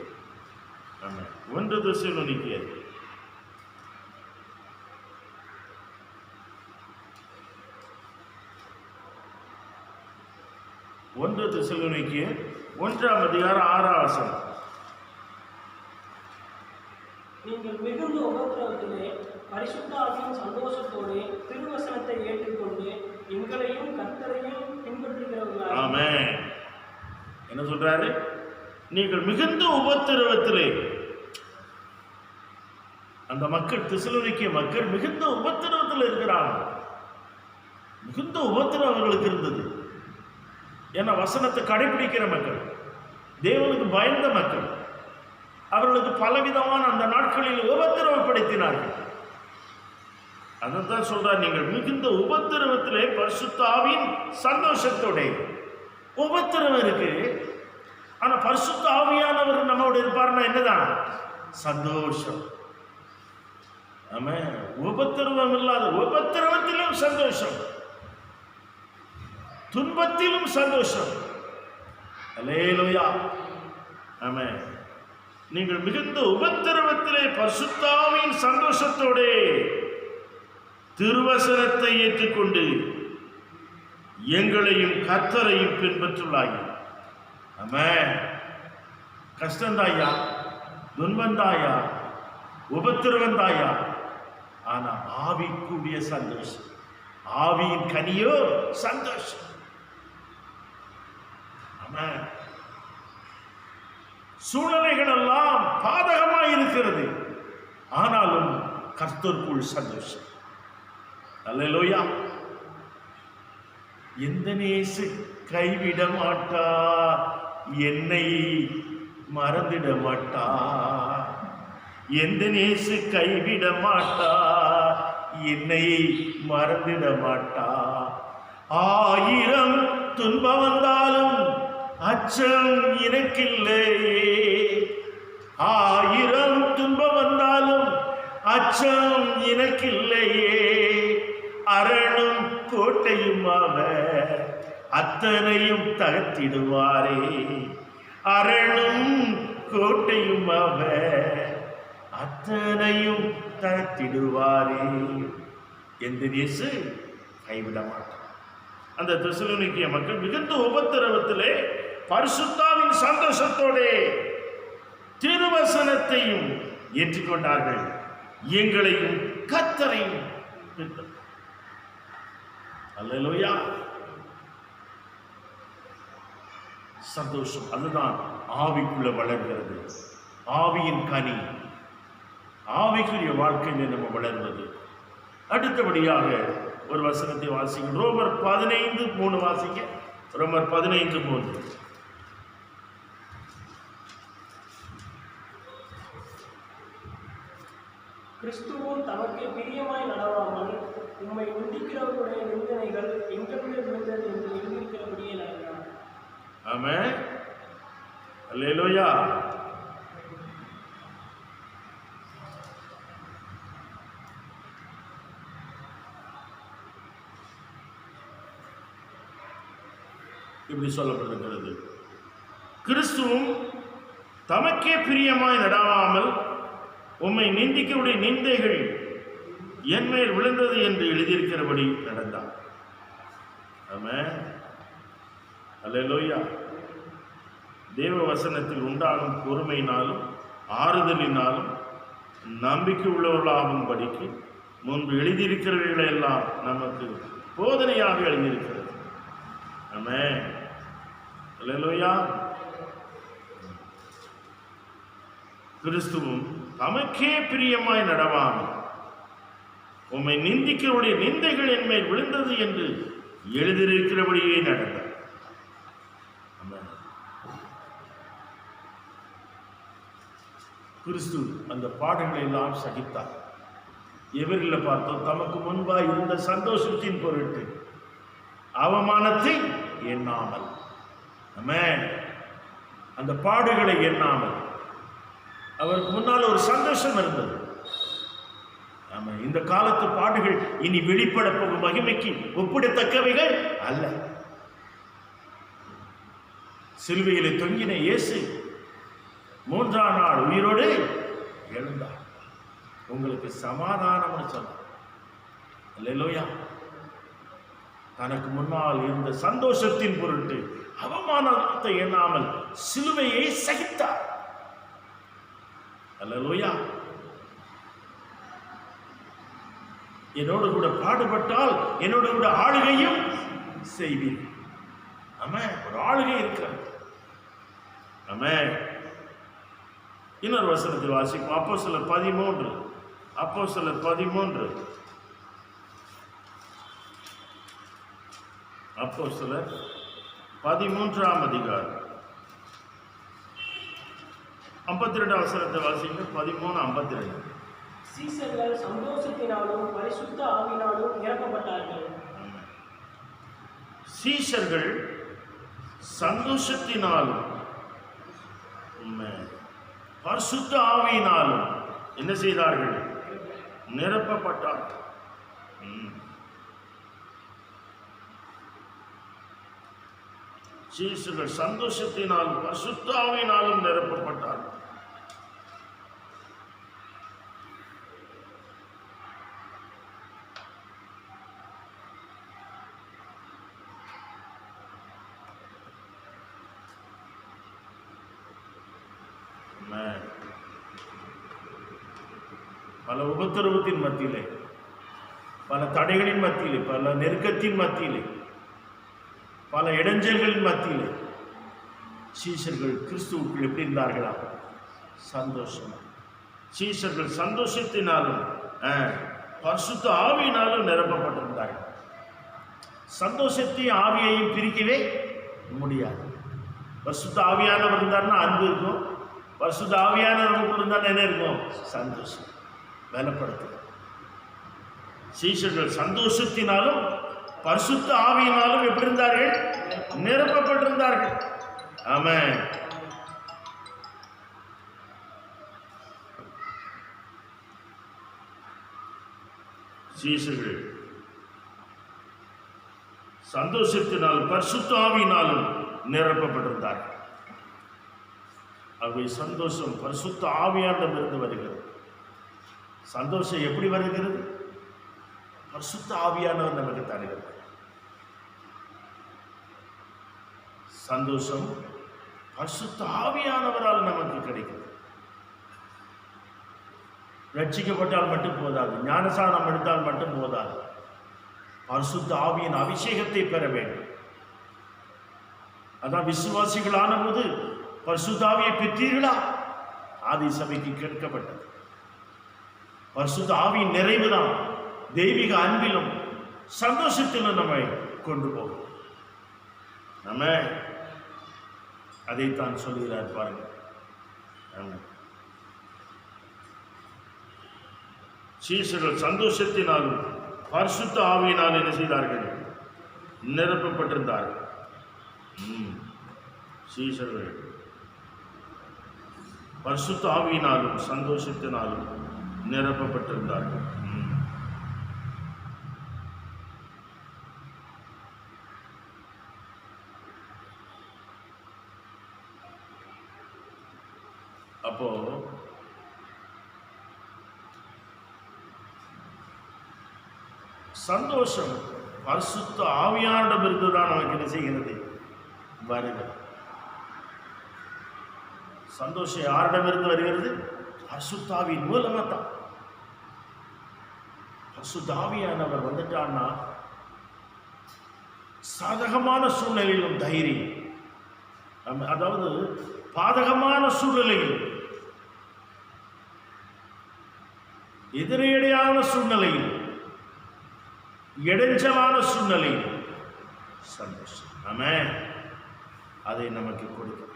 ஆமென். 1 தெசலோனிக்கேயர் 1ஆம் அதிகாரம் 6ஆம் வசனம். நீங்கள் மிகுந்த உபத்திரவத்திலே பரிசுத்த ஆவியின் சந்தோஷத்தோடு திருவசனத்தை ஏற்றுக்கொண்டு எங்களையும் கர்த்தரையும் பின்பற்றுகிறவர்களாக. ஆமென். என்ன சொல்றாரு? நீங்கள் மிகுந்த உபத்திரவத்திலே, அந்த மக்கள், தெசலோனிக்கே மக்கள் மிகுந்த உபத்திரவத்தில் இருக்கிறாங்க. மிகுந்த உபத்திரம் அவர்களுக்கு இருந்தது. ஏன்னா வசனத்தை கடைபிடிக்கிற மக்கள், தேவனுக்கு பயந்த மக்கள். அவர்களுக்கு பலவிதமான அந்த நாட்களில் உபத்திரவப்படுத்தினார்கள். அதான் சொல்றார், நீங்கள் மிகுந்த உபத்திரவத்திலே பரிசுத்த ஆவியின் சந்தோஷத்தோட. உபத்திரவம் இருக்கு, ஆனா பரிசுத்த ஆவியானவர் நம்மோட இருப்பாருன்னா என்னதான்? சந்தோஷம். ஆமா. உபத்திரவம் இல்லாத, உபத்திரவத்திலும் சந்தோஷம், துன்பத்திலும் சந்தோஷம். அல்லேலூயா. ஆமென். நீங்கள் மிகுந்த உபத்திரவத்திலே பரிசுத்த ஆவியின் சந்தோஷத்தோட திருவசனத்தை ஏற்றுக்கொண்டு எங்களையும் கர்த்தரையும் பின்பற்றுள்ளாய். ஆமென். கஷ்டந்தாயா, துன்பந்தாயா, உபத்திரவந்தாயா, ஆனா ஆவிக்குரிய சந்தோஷம், ஆவியின் கனியோ சந்தோஷம். ஆமென். சூழ்நிலைகள் எல்லாம் பாதகமாய் இருக்கிறது, ஆனாலும் கர்த்தருக்குள் சந்தோஷம். அல்லேலூயா. எந்த நேசு கைவிட மாட்டார், என்னை மறந்திட மாட்டார். எந்த நேசு கைவிட மாட்டார், என்னை மறந்திட மாட்டார். 1000 துன்பம் வந்தாலும் அச்சம் எனக்கில்லையே. 1000 துன்பம் வந்தாலும் அச்சம் எனக்கில்லையே. அரணும் கோட்டையும் அவர் அத்தனையும் தகர்த்திடுவாரே. அரணும் கோட்டையும் அவர் அத்தனையும் தகர்த்திடுவாரே. எந்த நேசு கைவிட மாட்டார். அந்த தெசலோனிக்கே மக்கள் மிகுந்த உபத்திரவத்திலே பரிசுத்தாவின் சந்தோஷத்தோட திருவசனத்தையும் ஏற்றுக்கொண்டார்கள், எங்களையும் கர்த்தரையும். அல்லேலூயா. சந்தோஷம். அதுதான் ஆவிக்குள்ள வளர்கிறது. ஆவியின் கனி, ஆவிக்குரிய வாழ்க்கையில நம்ம வளர்வது. அடுத்தபடியாக ஒரு வசனத்தை வாசிங்க. ரோமர் 15:3 வாசிங்க. ரோமர் 15:3. கிறிஸ்துவும் தமக்கு பிரியமாய் நடவாமல் உம்மை நிந்திக்கிறவர்களுடைய நிந்தனைகள் எங்கள் மேல் விழுந்தது என்று எழுதியிருக்கிறபடியே நடந்தார். ஆமென். அல்லேலூயா. இப்படி சொல்லப்பட்டிருக்கிறது. கிறிஸ்துவும் தமக்கே பிரியமாய் நடாவாமல் உம்மை நிந்திக்கவுடைய நிந்தைகள் என்மேல் விழுந்தது என்று எழுதியிருக்கிறபடி நடந்தார். ஆமென். அல்லேலூயா. தேவ வசனத்தில் உண்டாகும் பொறுமையினாலும் ஆறுதலினாலும் நம்பிக்கை உள்ளவர்களாகும் படிக்கு முன்பு எழுதியிருக்கிறவர்களை எல்லாம் நமக்கு போதனையாக எழுதியிருக்கிறது. ஆமென். அல்லேலூயா. கிறிஸ்துவும் தமக்கே பிரியமாய் நடவாமல் உம்மை நிந்திக்கிறவருடைய நிந்தைகள் என்மேல் விழுந்தது என்று எழுதியிருக்கிறபடியே நடந்தார். கிறிஸ்து அந்த பாடுகளை எல்லாம் சகித்தார். எவர்களை பார்த்தோம்? தமக்கு முன்பாக இருந்த சந்தோஷத்தின் பொருட்டு அவமானத்தை எண்ணாமல், ஆமென், அந்த பாடுகளை எண்ணாமல், அவருக்கு முன்னால் ஒரு சந்தோஷம் இருந்தது. ஆமா, இந்த காலத்து பாடுகள் இனி வெளிப்பட போகும் மகிமைக்கு ஒப்பிடத்தக்கவைகள் அல்ல. சிலுவையிலே தொங்கின இயேசு 3ஆம் நாள் உயிரோடு எழுந்தார். உங்களுக்கு சமாதானம்னு சொன்னார். அல்லேலூயா. தனக்கு முன்னால் இருந்த சந்தோஷத்தின் பொருட்டு அவமானத்தை எண்ணாமல் சிலுவையை சகித்தார். அல்லேலூயா. என்னோடு கூட பாடுபட்டால் என்னோடு கூட ஆளுகையும் செய்வீர். ஆமென். ஒரு ஆளுகை இருக்கிறது. ஆமென். இன்னொரு வசனத்தை வாசிப்போம். அப்போஸ்தலர் 13. அப்போஸ்தலர் 13. அப்போஸ்தலர் 13ஆம் அதிகாரம் 52 வசனத்தை வாசிங்க. 13:52. சீசர்கள் சந்தோஷத்தினாலும் பரிசுத்த ஆவியினாலும் நிரப்பப்பட்டார்கள். சீஷர்கள் சந்தோஷத்தினாலும் பரிசுத்த ஆவியினாலும் என்ன செய்தார்கள்? நிரப்பப்பட்டார்கள். சீஷர்கள் சந்தோஷத்தினாலும் பரிசுத்த ஆவியினாலும் நிரப்பப்பட்டார்கள். பல உபத்திரவத்தின் மத்தியிலே, பல தடைகளின் மத்தியிலே, பல நெருக்கத்தின் மத்தியிலே, பல இடைஞ்சல்களின் மத்தியிலே சீஷர்கள் கிறிஸ்துவுக்குள் எப்படி இருந்தார்களா? சந்தோஷம். சீஷர்கள் சந்தோஷத்தினாலும் பரிசுத்த ஆவியினாலும் நிரப்பப்பட்டிருந்தார்கள். சந்தோஷத்தையும் ஆவியையும் பிரிக்கவே முடியாது. பரிசுத்த ஆவியானவர் இருந்தார்னா அன்பு இருக்கும். பரிசுத்த ஆவியானவர் இருந்தால் என்ன இருக்கும்? சந்தோஷம். பலப்படுத்து. சீஷர்கள் சந்தோஷத்தினாலும் பரிசுத்த ஆவியினாலும் எப்படி இருந்தார்கள்? நிரப்பப்பட்டிருந்தார்கள். ஆமென். சீஷர்கள் சந்தோஷத்தினாலும் பரிசுத்த ஆவியினாலும் நிரப்பப்பட்டிருந்தார்கள். அவை சந்தோஷம் பரிசுத்த ஆவியானவரிடமிருந்து வருகிறது. சந்தோஷம் எப்படி வருகிறது? பரிசுத்த ஆவியானவர் நமக்கு தருகிறது. சந்தோஷம் பரிசுத்த ஆவியானவரால் நமக்கு கிடைக்கிறது. ரட்சிக்கப்பட்டால் மட்டும் போதாது, ஞானசானம் எடுத்தால் மட்டும் போதாது, பரிசுத்த ஆவியின் அபிஷேகத்தை பெற வேண்டும். அதான் விசுவாசிகளான போது பரிசுத்த ஆவியை பெற்றீர்களா? ஆதி சபைக்கு கேட்கப்பட்டது. பரிசுத்த ஆவியின் நிறைவுதான் தெய்வீக அன்பிலும் சந்தோஷத்திலும் நம்மை கொண்டு போகும். நம்ம அதைத்தான் சொல்கிறார் பாருங்க. சீஷர்கள் சந்தோஷத்தினாலும் பரிசுத்த ஆவியினால் என்ன செய்தார்கள்? நிரப்பப்பட்டிருந்தார்கள். சீஷர்கள் பரிசுத்த ஆவியினாலும் சந்தோஷத்தினாலும் நிரப்பப்பட்டிருந்தார்கள். அப்போ சந்தோஷம் பரிசுத்த ஆவியாரிடமிருந்து தான் நமக்கு என்ன செய்கிறது? வருகிறது. சந்தோஷம் யாரிடமிருந்து வருகிறது? பரிசுத்த ஆவியின் மூலமா தான். பரிசுத்த ஆவியானவர் வந்துட்டான்னா சாதகமான சூழ்நிலையிலும் தைரியம், அதாவது பாதகமான சூழ்நிலையில், எதிரேடையான சூழ்நிலையில், இடைஞ்சலான சூழ்நிலையில் சந்தோஷம். ஆமென். அதை நமக்கு கொடுக்க.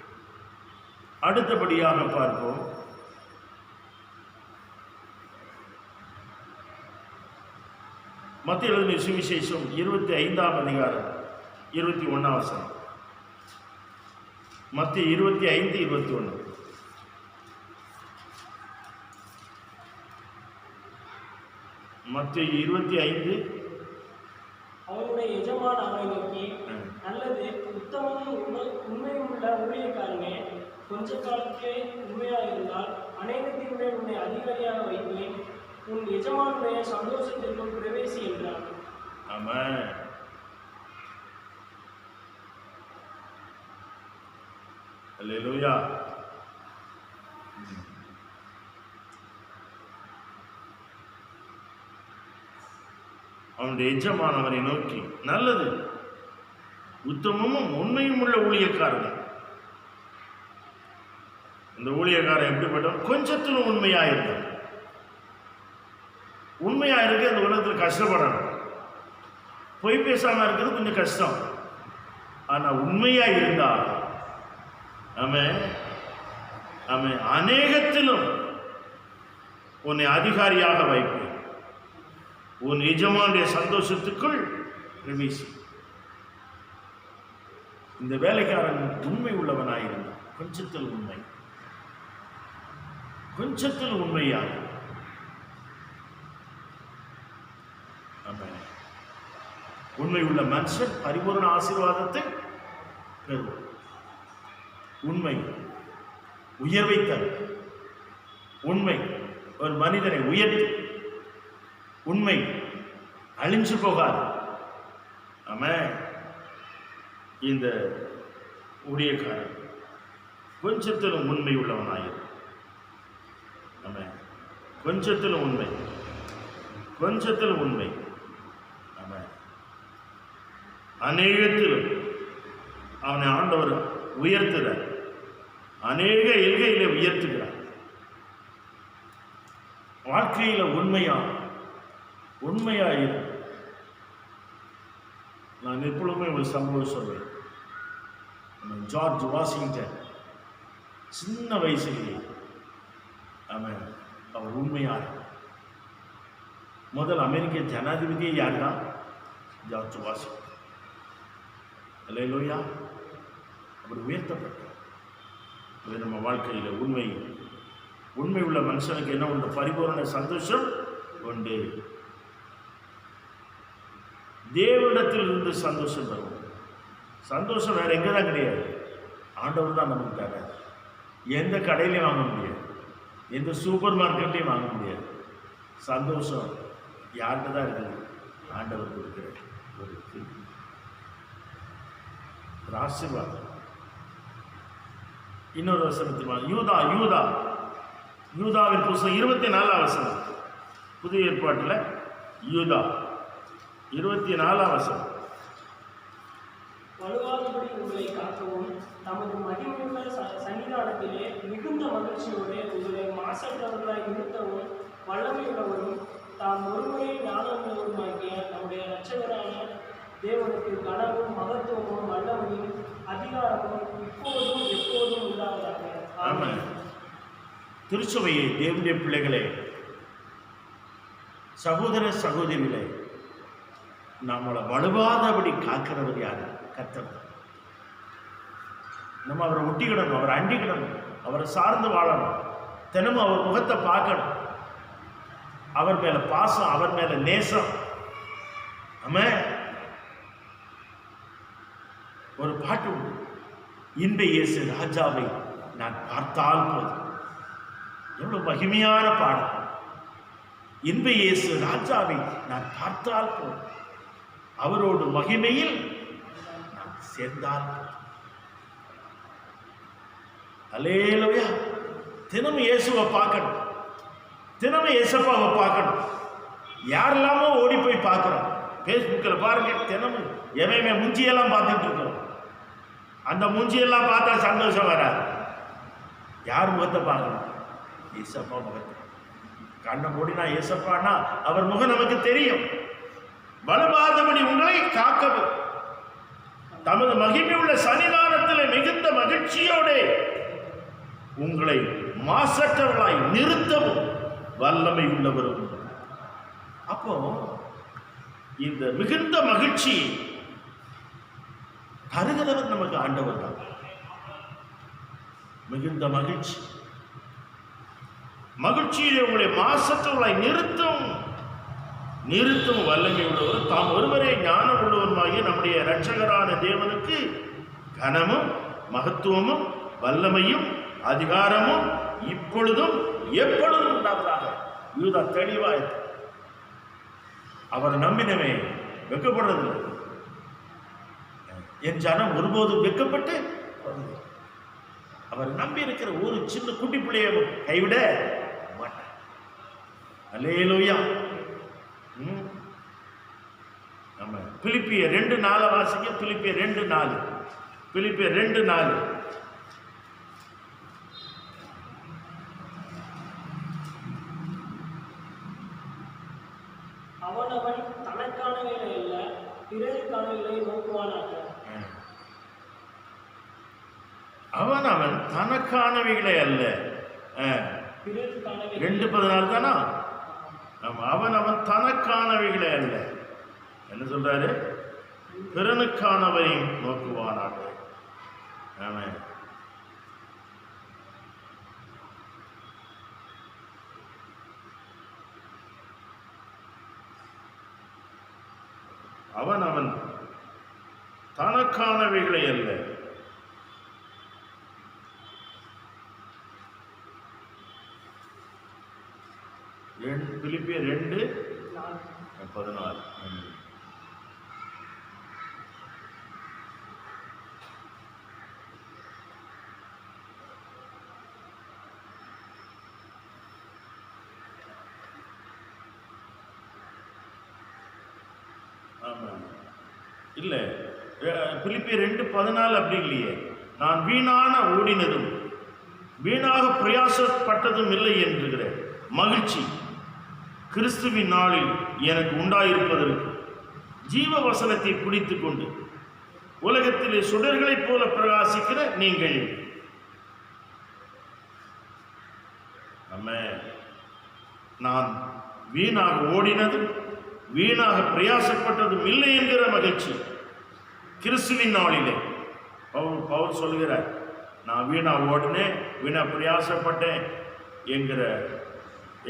அடுத்தபடியாக பார்ப்போம். மத்திய எழுதின சுவிசேஷம் 25ஆம் அதிகாரம் 21ஆம் வசனம். மத்திய 25:21. மத்திய 25. அவனுடைய எஜமான் அவனை நோக்கி, நல்லது, உத்தமமும் உண்மையும் உள்ள ஊழியக்காரனே, கொஞ்ச காலத்திலே உண்மையாயிருந்தால் அநேகத்தினுடைய உன்னை அதிகாரியாக வைப்பேன், உன் எஜமானுடைய சந்தோஷத்திற்குள் பிரவேசி என்றார். ஆமென். அல்லேலூயா. அவனுடைய எஜமான் அவனை நோக்கி, நல்லது, உத்தமமும் உண்மையும் உள்ள ஊழியக்காரன். இந்த ஊழியக்காரன் எப்படிப்பட்டவன்? கொஞ்சத்திலும் உண்மையாயிருந்தான். உண்மையா இருக்கு. அந்த உலகத்தில் கஷ்டப்படணும். பொய் பேசாம இருக்கிறது கொஞ்சம் கஷ்டம். ஆனா உண்மையா இருந்தா ஆமென், ஆமென், அநேகத்திலும் உன்னை அதிகாரியாக வைப்பேன், உன் எஜமானுடைய சந்தோஷத்துக்குள் பிரவேசி. இந்த வேலைக்காரன் உண்மை உள்ளவனாயிருந்தான். கொஞ்சத்தில் உண்மை, கொஞ்சத்தில் உண்மையாக. ஆமென். உண்மை உள்ள மனுஷன் பரிபூர்ண ஆசீர்வாதத்தை பெறுவான். உண்மை உயர்வை தரும். உண்மை ஒரு மனிதனை உயர்த்தி, உண்மை அழிஞ்சு போகாது. ஆமென். இந்த ஊழியக்காரன் கொஞ்சத்திலும் உண்மை உள்ளவனாயிரு. ஆமென். கொஞ்சத்திலும் உண்மை, கொஞ்சத்திலும் உண்மை. ஆமென். அநேகத்திலும் அவனை ஆண்டவர் உயர்த்துகிறார். அநேக எல்கையிலே உயர்த்துகிறார். வாழ்க்கையில உண்மையாயிரு. நான் எப்பொழுதுமே ஒரு சம்பவம் சொல்வேன். ஜார்ஜ் வாஷிங்டன் சின்ன வயசுலேயே அவர் உண்மையார். முதல் அமெரிக்க ஜனாதிபதியே யார் தான்? George Washington. அல்லேலூயா. அப்படி உயர்த்தப்பட்டார். நம்ம வாழ்க்கையில் உண்மை உள்ள மனுஷனுக்கு என்ன உண்டு? பரிபூரண சந்தோஷம் உண்டு. தேவனிடத்தில் இருந்து சந்தோஷம் தரும். சந்தோஷம் வேற எங்கே தான் கிடையாது. ஆண்டவர் தான் நமக்கு தர. எந்த கடையிலையும் வாங்க முடியாது, எந்த சூப்பர் மார்க்கெட்லையும் வாங்க முடியாது. சந்தோஷம் யார்கிட்ட தான் இருக்குது? ஆண்டவர் கொடுக்கிற ஒரு ஆசீர்வாதம். இன்னொரு வசனத்தில் யூதாவின் புஸ்தகம் 24ஆம் வசனம். புதிய ஏற்பாட்டில் யூதா 24ஆம் வசனம். வலுவாதபடி உங்களை காக்கவும் நமது மகிமையுள்ள சன்னிதானத்திலே மிகுந்த மகிழ்ச்சியோடு உங்களை மாசற்றவர்களாய் நிறுத்தவும் வல்லமையுள்ளவரும் தாம் ஒருவரே ஞானமுள்ளவருமாகிய நம்முடைய இரட்சகரான தேவனுக்கு கனமும் மகத்துவமும் வல்லமையும் அதிகாரமும் இப்போதும் எப்போதும் உண்டாவதாக. ஆமென். திருச்சபையை தேவனுடைய பிள்ளைகளே, சகோதர சகோதரிகளே, நம்மளை வலுவாதபடி காக்கிறவர் யார்? கர்த்தர். நம்ம அவரை ஒட்டிக்கிடணும், அவரை அண்டிக்கிடணும், அவரை சார்ந்து வாழணும், தினமும் அவர் முகத்தை பார்க்கணும், அவர் மேல பாசம், அவர் மேல நேசம். ஆமென். ஒரு பாட்டு உண்டு, இன்ப இயேசு ராஜாவை நான் பார்த்தால் போதும். எவ்வளவு மகிமையான பாடல். இன்ப இயேசு ராஜாவை நான் பார்த்தால் போதும், அவரோடு மகிமையில் நான் சேர்ந்தால் போதும். அல்லேலூயா. தினமும் இயேசுவை பார்க்கணும், தினமும் இயேசப்பாவை பார்க்கணும். யாரெல்லாமோ ஓடி போய் பார்க்குறோம். ஃபேஸ்புக்கில் பாருங்க, தினமும் எவையுமே முஞ்சியெல்லாம் பார்த்துட்டு இருக்கிறோம். அந்த முஞ்சியெல்லாம் பார்த்தா சந்தோஷம் வராது. யார் முகத்தை பார்க்கணும்? ஏசப்பா முகத்தை. கண்ணை மூடினா ஏசப்பானா அவர் முகம் நமக்கு தெரியும். வலுவாதபடி உங்களை காக்கவும் தமது மகிமை உள்ள சன்னிதானத்தில் மிகுந்த மகிழ்ச்சியோடு உங்களை மாசற்றவர்களாய் நிறுத்தவும் வல்லமை உள்ளவரும். அப்போ இந்த மிகுந்த மகிழ்ச்சி தருகிறவர் நமக்கு ஆண்டவர் தான். மிகுந்த மகிழ்ச்சி, மகிழ்ச்சியிலே உங்களை மாசற்றவர்களாய் நிறுத்தும் வல்லமை உள்ளவர் தாம் ஒருவரே ஞானம் உள்ளவருமாகிய நம்முடைய இரட்சகரான தேவனுக்கு கனமும் மகத்துவமும் வல்லமையும் அதிகாரமும் இப்பொழுதும் எப்பொழுதும் உண்டாவதாக. யூதா தெளிவாய் அவர் நம்பினவே வெட்கப்படுறதில்லை. என் ஜனம் ஒருபோதும் வெட்கப்பட்டு அவர் நம்பி இருக்கிற ஒரு சின்ன குட்டி பிள்ளையை கைவிட மாட்டார். அல்லேலூயா. நம்ம பிலிப்பியர் 2:4 வாசிக்க. பிலிப்பியர் 2:4. பிலிப்பியர் 2:4. அவனவன் தனக்கானவைகளை அல்ல பிறருக்கானவைகளை நோக்குவானாக. அவன் தனக்கானவைகளை அல்ல 2:14 தானா? அவன் தனக்கானவைகளை அல்ல. என்ன சொல்றாரு? பிறனுக்கானவரையும் நோக்குவானாக. ஆமென். அவன் தனக்கானவைகளை அல்ல. பிலிப்பியர் 2:14. இல்லை, பிலிப்பியர் 2:14 அப்படி இல்லையே. நான் வீணான ஓடினதும் வீணாக பிரயாசப்பட்டதும் இல்லை என்கிற மகிழ்ச்சி கிறிஸ்துவின் நாளில் எனக்கு உண்டாயிருப்பதற்கு ஜீவ வசனத்தை பிடித்து கொண்டு உலகத்திலே சுடர்களைப் போல பிரகாசிக்கிற நீங்கள். நான் வீணாக ஓடினதும் வீணாக பிரயாசப்பட்டதும் இல்லை என்கிற மகிழ்ச்சி கிறிஸ்துவின் நாளிலே. பவுல் சொல்லுகிறார், நான் வீணா ஓடினேன், வீணா பிரயாசப்பட்டேன்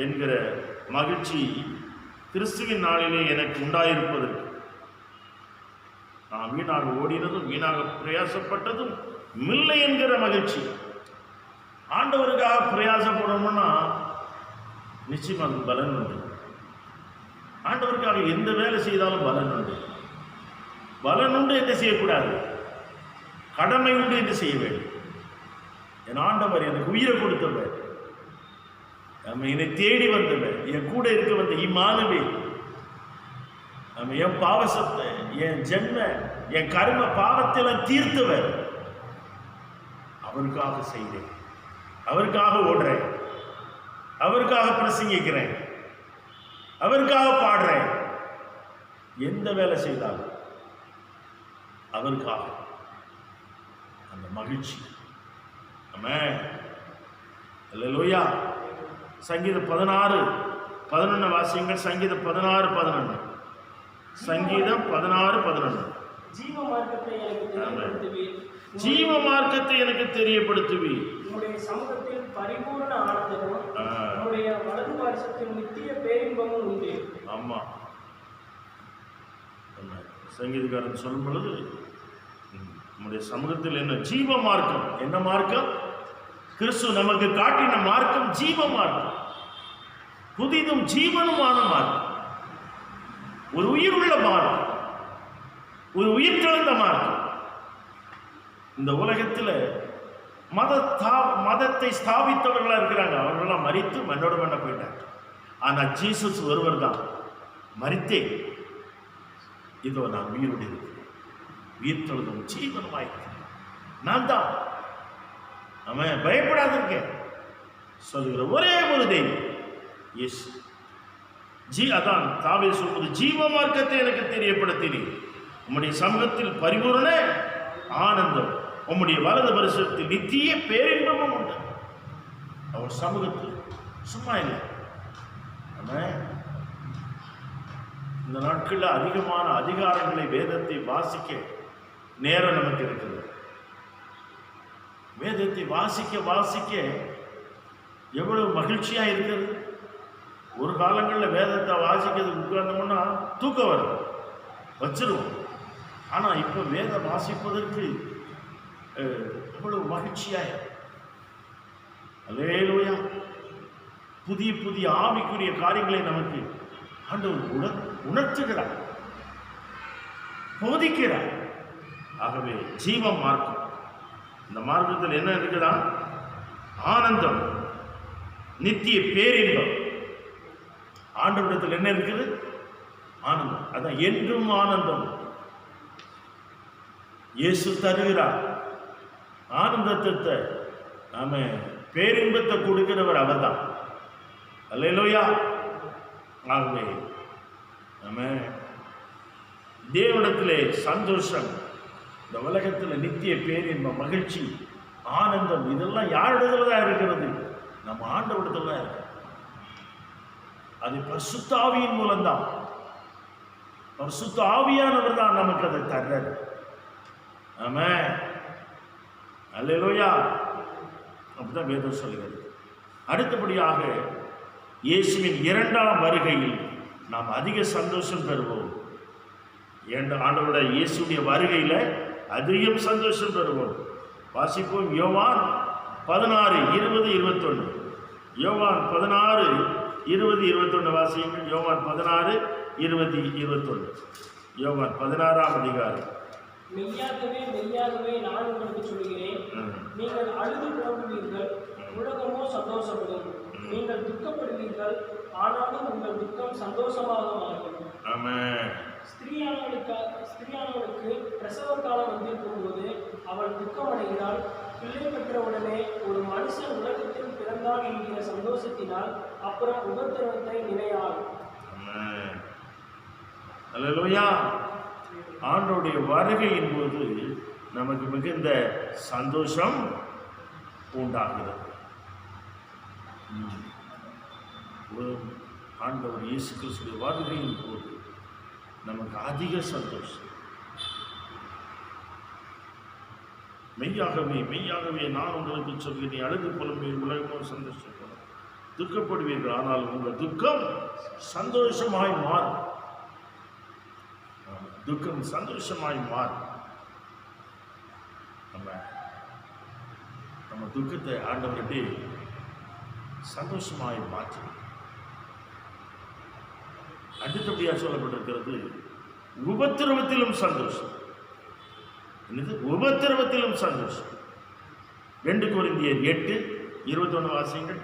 என்கிற மகிழ்ச்சி கிறிஸ்துவின் நாளிலே எனக்கு உண்டாயிருப்பதற்கு. நான் வீணாக ஓடினதும் வீணாக பிரயாசப்பட்டதும் இல்லை என்கிற மகிழ்ச்சி. ஆண்டவருக்காக பிரயாசப்படணும்னா நிச்சயம் அது பலன் உண்டு. ஆண்டவருக்காக எந்த வேலை செய்தாலும் பலன் உண்டு. பலன் உண்டு என்று செய்யக்கூடாது, கடமை உண்டு என்று செய்ய வேண்டும். என் ஆண்டவர் எனக்கு உயிரை கொடுத்தவர், என்னை தேடி வந்தவர், என் கூட இருக்க வந்த இம்மானுவே, என் பாவசத்தை என் ஜென்ம என் கர்ம பாவத்தெல்லாம் தீர்த்தவர். அவருக்காக செய்கிறேன், அவருக்காக ஓடுறேன், அவருக்காக பிரசங்கிக்கிறேன், அவருக்காக பாடுறேன். எந்த வேலை செய்தாலும் அவருக்காக அந்த மகிழ்ச்சி. ஆமென். அல்லேலூயா. சங்கீதம் 16:11 வாசியுங்கள். சங்கீதம் 16:11. சங்கீதம் 16:11. ஜீவ மார்க்கத்தை எனக்கு தெரியப்படுத்துவீர். ஜீவ மார்க்கத்தை எனக்கு தெரியப்படுத்துவீர். உம்முடைய சமூகத்தில் பரிபூரண ஆனந்தமும் உம்முடைய வலது பாரிசத்தில் நித்திய பேரின்பமும் உண்டு. ஆமா, சங்கீதக்காரன் சொல்லும் பொழுது நம்முடைய சமூகத்தில் என்ன ஜீவ மார்க்கம். என்ன மார்க்கம்? கிறிஸ்து நமக்கு காட்டின மார்க்கம் ஜீவ மார்க்கம். புதிதும் ஜீவனுமான மார்க்கம், ஒரு உயிர் உள்ள மார்க்கம், ஒரு உயிர் தெழுந்த மார்க்கம். இந்த உலகத்தில் மதத்தை ஸ்தாபித்தவர்களா இருக்கிறாங்க. அவர்களெல்லாம் மரித்து மண்ணோடு மண்ண போயிட்டாங்க. ஆனால் ஜீசஸ் ஒருவர் தான் மரித்தே இதோ நான் உயிரோடு இருக்கிறேன், உயிர் தொழுதும் ஜீவனமாயிருக்கிறேன், நான் தான். அவன் பயப்படாதிருக்க சொல்லுகிற ஒரே ஒரு தெய்வம் இயேசு. அதான் தாவே சொல்வது, ஜீவ மார்க்கத்தை எனக்கு தெரியப்படுத்தினீர். உம்முடைய சமூகத்தில் பரிபூரண ஆனந்தம், உம்முடைய வலது வருஷத்தில் நித்திய பேரின்பமும் உண்டு. அவர் சமூகத்தில் சும்மா இல்லை. இந்த நாட்களில் அதிகமான அதிகாரங்களை வேதத்தை வாசிக்க நேரம் நமக்கு இருக்கிறது. வேதத்தை வாசிக்க வாசிக்க எவ்வளவு மகிழ்ச்சியாக இருக்கிறது. ஒரு காலங்களில் வேதத்தை வாசிக்கிறது உட்கார்ந்தோம்னா தூக்கம் வரும், வச்சிருவோம். ஆனால் இப்போ வேதம் வாசிப்பதற்கு எவ்வளவு மகிழ்ச்சியாக. அல்லேலூயா. புதிய புதிய ஆவிக்குரிய காரியங்களை நமக்கு ஆண்டவர் உணர்த்துகிறார், போதிக்கிறார். ஆகவே ஜீவ மார்க்கம், இந்த மார்க்கத்தில் என்ன இருக்குதா? ஆனந்தம், நித்திய பேரின்பம். ஆண்டவரிடத்தில் என்ன இருக்குது? ஆனந்தம். அதான் என்றும் ஆனந்தம். இயேசு தருகிறார் ஆனந்தத்தை, நாம பேரின்பத்தை கொடுக்கிறவர் அவர்தான். அல்லேலூயா. ஆகவே நம்ம தேவனிடத்திலே சந்தோஷம், இந்த உலகத்தில் நித்திய பேரின்பம், மகிழ்ச்சி, ஆனந்தம், இதெல்லாம் யாரிடத்துல தான் இருக்கிறது? நம்ம ஆண்டவரிடத்துல தான் இருக்கு. அது பரிசுத்த ஆவியின் மூலம்தான். பரிசுத்த ஆவியானவர் தான் நமக்கு அதை தர்றாரு. ஆமென். அல்லேலூயா. அப்படிதான் வேதம் சொல்கிறது. அடுத்தபடியாக இயேசுவின் 2ஆம் வருகையில் நாம் அதிக சந்தோஷம் பெறுவோம். ஆண்டவருடைய இயேசுடைய வருகையில் அதிகம் சந்தோஷம் பெறுவோம். வாசிப்போம். யோவான் 16:20-21. யோவான் 16:20-21 வாசியுங்கள். யோவான் 16:20-21. யோவான் 16ஆம் அதிகாரம். மெய்யாகவே மெய்யாகவே நான் உங்களுக்கு சொல்கிறேன், நீங்கள் அழுது புலம்புவீர்கள், உலகமோ சந்தோஷப்படும். நீங்கள் துக்கப்படுவீர்கள், ஆனாலும் உங்கள் துக்கம் சந்தோஷமாக மாறும். ஆமென். ஸ்திரீயானவளுக்கு பிரசவ காலம் வந்திருக்கும் போது அவள் துக்கமடைகிறாள். பிள்ளை பெற்றவுடனே ஒரு மனுஷன் உலகத்தில் பிறந்தான் என்கிற சந்தோஷத்தினால் அப்புறம் உபத்திரவத்தை நினையாள். அல்லேலூயா. ஆண்டவருடைய வருகையின் போது நமக்கு மிகுந்த சந்தோஷம் உண்டாகிறது. ஆண்டவர் இயேசு கிறிஸ்துவின் வருகையின் போது நமக்கு அதிக சந்தோஷம். மெய்யாகவே மெய்யாகவே நான் உங்களுக்கு சொல்கிறேன், அழுது புலம்புவீர், உலகமோ சந்தோஷப்படும். துக்கப்படுவீர்கள், ஆனால் உங்கள் துக்கம் சந்தோஷமாய் மாறும். துக்கம் சந்தோஷமாய் மாறும். நம்ம துக்கத்தை ஆண்டவர்கிட்ட சந்தோஷமாய் மாற்றும். அடுத்தபடியாக சொல்லப்பட்டிருக்கிறது, உபத்திரவத்திலும் சந்தோஷம். என்னது? உபத்திரவத்திலும் சந்தோஷம். 2 கொரிந்தியர் 8:21 வாசியுங்கள்.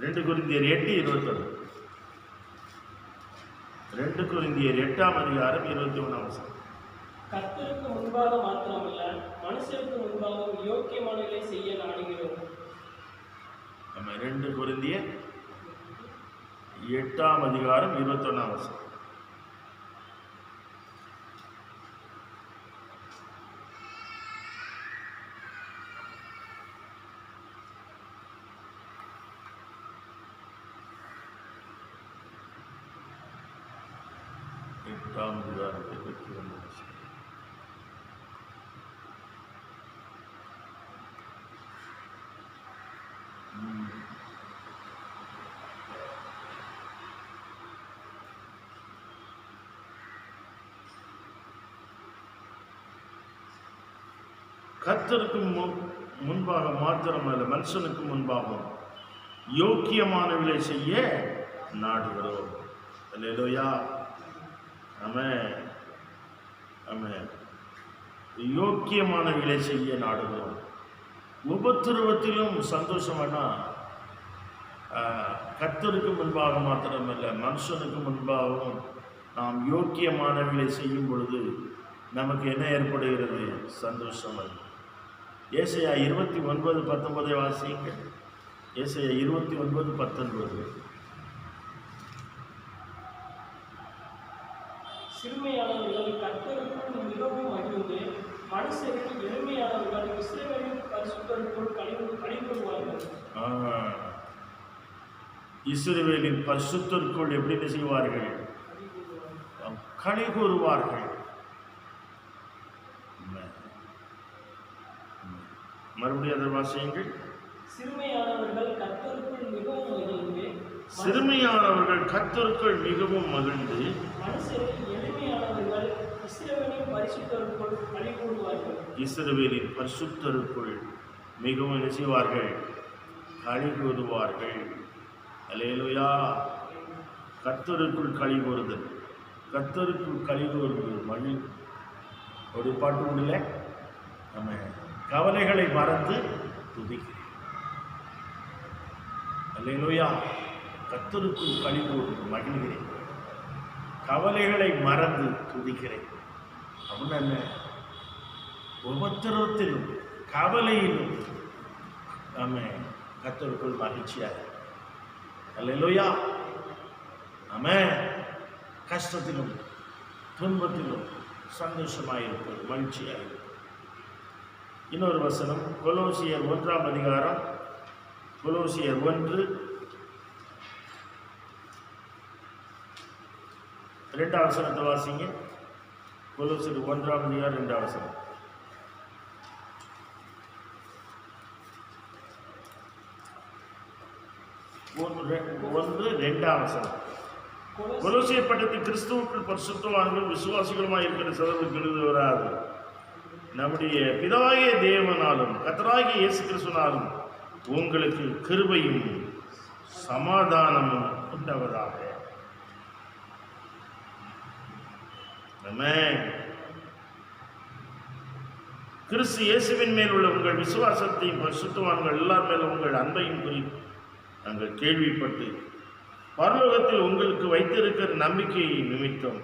2 கொரிந்தியர் 8:21. 2 கொரிந்தியர் 8ஆம் அதிகாரம் 21ஆம் வசனம். கர்த்தருக்கு முன்பாக மாத்திரமல்ல, மனுஷருக்கு முன்பாகவும் யோக்கியமானவைகளை செய்ய நாடுகிறோம். நம்ம 2 கொரிந்தியர் 8ஆம் அதிகாரம் 21ஆம் வசனம். கர்த்தருக்கு முன்பாக மாத்திரமல்ல, மனுஷனுக்கு முன்பாகவும் யோக்கியமானவர்களை செய்ய நாடுகிறோம். அல்லேலூயா. ஆமென். ஆமென். யோக்கியமானவர்களை செய்ய நாடுகிறோம். உபத்திரவத்திலும் சந்தோஷம்னா கர்த்தருக்கு முன்பாக மாத்திரமல்ல, மனுஷனுக்கு முன்பாகவும் நாம் யோக்கியமானவர்களை செய்யும் பொழுது நமக்கு என்ன ஏற்படுகிறது? சந்தோஷம். ஏசாயா 29:19 வாசிங்க. ஏசாயா 29:19. சிறுமையானவர்கள் கர்த்தருக்குள் மிகவும் மகிழ்ந்து, மனுஷரில் எளிமையானவர்கள் இஸ்ரவேலின் பரிசுத்தருக்குள் களிகூறுவார்கள். இஸ்ரவேலின் பரிசுத்தருக்குள் எப்படி செய்வார்கள்? களிகூறுவார்கள். மறுபடியும் அதை வாசியுங்கள். சிறுமையானவர்கள் கர்த்தருக்குள் மிகவும் மகிழ்ந்து, சிறுமையானவர்கள் கர்த்தருக்குள் மிகவும் மகிழ்ந்து, மனுஷரில் எளிமையானவர்கள் இஸ்ரவேலின் பரிசுத்தருக்குள் களிகூறுவார்கள். இஸ்ரவேலின் பரிசுத்தருக்குள் மிகவும் என்ன செய்வார்கள்? களிகூறுவார்கள். அல்லேலூயா. கர்த்தருக்குள் களிகூறுதல், கர்த்தருக்குள் களிகூறுதல் மகிழ். ஒரு பாட்டு உண்டுல, நம்ம கவலைகளை மறந்து துதிக்கிறேன். அல்லேலூயா. கர்த்தருக்குள் களிகூறு மகிழ்கிறேன், கவலைகளை மறந்து துதிக்கிறேன். அப்படின்னு என்ன? உபத்திரவத்திலும் கவலையிலும் நம்ம கர்த்தருக்குள் மகிழ்ச்சியாக. அல்லேலூயா. ஆமென். கஷ்டத்திலும் துன்பத்திலும் சந்தோஷமாயிருப்பது, மகிழ்ச்சியாயிருப்பது. இன்னொரு வசனம், கொலோசியர் 1ஆம் அதிகாரம், கொலோசியர் 1 2ஆம் வசனத்தை வாசிங்க. கொலோசியர் 1ஆம் அதிகாரம் 2ஆம் வசனம். 1:2ஆம் வசனம். கொலோசியர் பட்டணத்தில் கிறிஸ்துவுக்குள் பரிசுத்தவான்கள் விசுவாசிகளுமாய் இருக்கிற சகோதரர்களுக்கு எழுதுவராது, நம்முடைய பிதாவாகிய தேவனாலும் கர்த்தராகிய இயேசு கிறிஸ்துவினாலும் உங்களுக்கு கிருபையும் சமாதானமும் உண்டவதாக. ஆமென். கிறிஸ்து இயேசுவின் மேல் உள்ள உங்கள் விசுவாசத்தையும் பரிசுத்தவான்கள் எல்லார் மேலும் உங்கள் அன்பையும் குறித்து நாங்கள் கேள்விப்பட்டு பரலோகத்தில் உங்களுக்கு வைத்திருக்கிற நம்பிக்கையை நிமித்தம்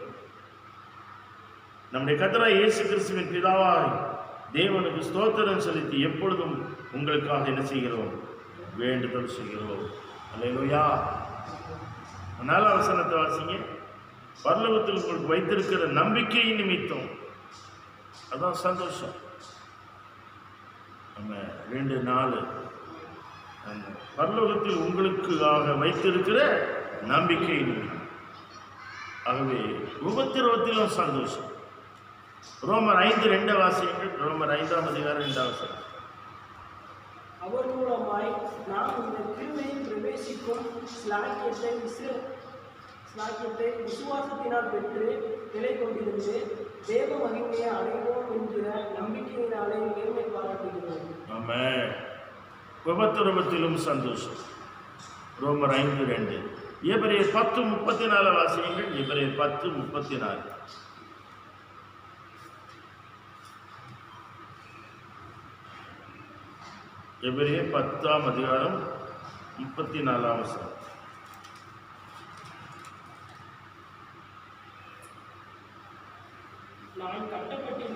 நம்முடைய கர்த்தராகிய இயேசு கிறிஸ்துவின் பிதாவாய் தேவனுக்கு ஸ்தோத்திரம் செலுத்தி எப்பொழுதும் உங்களுக்காக என்ன செய்கிறோம்? வேண்டுதல் செய்கிறோம். அல்லேலூயா. 4ஆம் வசனத்தை வாசிங்க. பரலோகத்தில் உங்களுக்கு வைத்திருக்கிற நம்பிக்கையை நிமித்தம், அதான் சந்தோஷம். நம்ம 2:4 பரலோகத்தில் உங்களுக்காக வைத்திருக்கிற நம்பிக்கை நிமித்தம். ஆகவே உபத்திரவத்திலும் சந்தோஷம். ரோமர் 5:2 வாசியுங்கள். ரோமர் 5ஆம் அதிகாரம் 2ஆம் வசனம். அவர் மூலமாய் நாம் இந்த கிருபையில் பிரவேசிக்கும் ஸ்லாக்கியத்தை விசுவாசத்தினால் பெற்று நிலை கொண்டிருந்து தேவ மகிமையை அடைவோம் என்கிற நம்பிக்கையினாலே மேன்மை பாராட்டுகிறோம். ஆமென். உபத்திரவத்திலும் சந்தோஷம். ரோமர் 5:2. எபிரேயர் 10:34 வாசியுங்கள். எபிரேயர் 10:34. எபிரேயர் 10ஆம் அதிகாரம் 34ஆம் வசனம். நான் கட்டப்பட்டிருக்கிற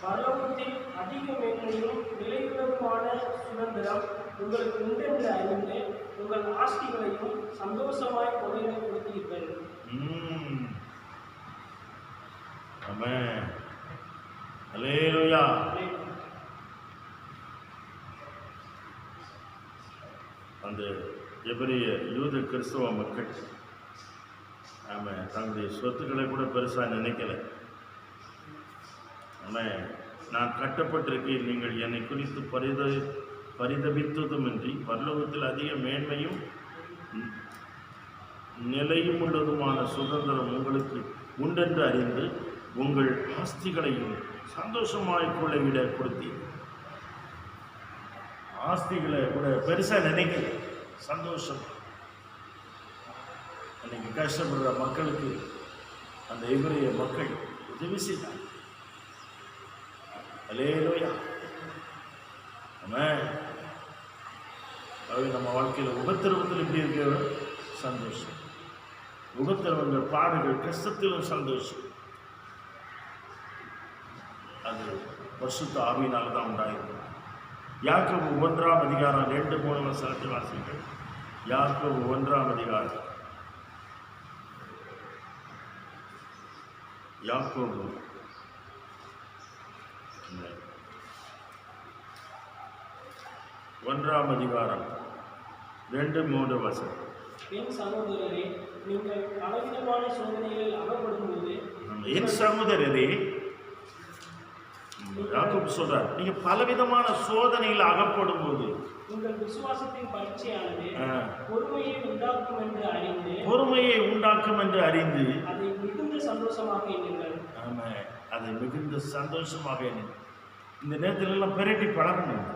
பரலோகத்தில் அதிக மேன்மையும் நிலையுள்ளதுமான சுதந்திரம் உங்களுக்கு உண்டென்று அறிந்து உங்கள் ஆஸ்திகளையும் சந்தோஷமாய் கொடையிடப்படுத்தீர்கள். ஆமென். அல்லேலூயா. அந்த எபிரிய யூத கிறிஸ்தவ மக்கள் ஆமாம் தங்களுடைய சொத்துக்களை கூட பெருசாக நினைக்கல. ஆமாம், நான் கட்டப்பட்டிருக்கேன், நீங்கள் என்னை குறித்து பரிதபித்ததுமின்றி பரலோகத்தில் அதிக மேன்மையும் நிலையும் உள்ளதுமான சுதந்திரம் உங்களுக்கு உண்டென்று அறிந்து உங்கள் ஆஸ்திகளையும் சந்தோஷமாய் கொள்ளையிட கொடுத்தீர்கள். ஆஸ்திகளை கூட பெருசாக நினைக்கல, சந்தோஷம். அன்னைக்கு கஷ்டப்படுற மக்களுக்கு அந்த எபிரிய மக்கள் உதவி செய்தாங்க. அல்லேலூயா. ஆமென். நம்ம வாழ்க்கையில் உபத்திரவத்தில் எப்படி இருக்கிற சந்தோஷம், உபத்திரவங்கள் பாடுகள் கஷ்டத்திலும் சந்தோஷம். அது பரிசுத்த ஆவியினால தான் உண்டாயிருக்கும். யாக்கோபு 1ஆம் அதிகாரம் 2-3 வசனத்தை வாசிங்கள். யாக்கோபு 1ஆம் அதிகாரம். யாக்கோபு 1ஆம் அதிகாரம் 2-3 வசனம். என் சகோதரரே, நீங்கள் பலவிதமான சோதனைகளில் அகப்படும்போது, என் சகோதரரே, யாக்கோபு சொல்றார், நீங்க பலவிதமான சோதனையில் அகப்படும் போது உங்கள் விசுவாசத்தின் பரீட்சையானது பொறுமையை உண்டாக்கும் என்று அறிந்து அதை மிகுந்த சந்தோஷமாக எண்ணுங்கள். ஆமா, அதை மிகுந்த சந்தோஷமாக எண்ணுங்கள். இந்த நேரத்தில் எல்லாம் பெரட்டி பழகணும்.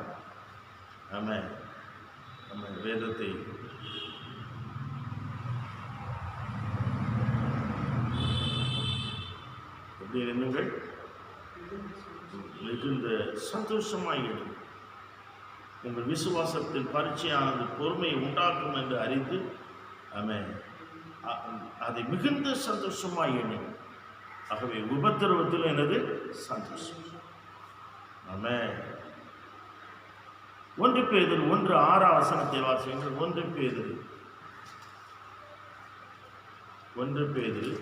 ஆமா, நம்ம வேதத்தை எப்படி எண்ணுங்கள்? மிகுந்த சந்தோஷமாய் எண்ணுங்கள். உங்கள் விசுவாசத்தின் பரீட்சையானது பொறுமையை உண்டாக்கும் என்று அறிந்து ஆமென் அதை மிகுந்த சந்தோஷமாய் எண்ணுங்கள். ஆகவே உபத்திரவத்தில் எனது சந்தோஷம். ஆமென். 1 பேதுரு 1:6 வசனத்தை வாசியுங்கள். 1 பேதுரு 1 பேதுரு.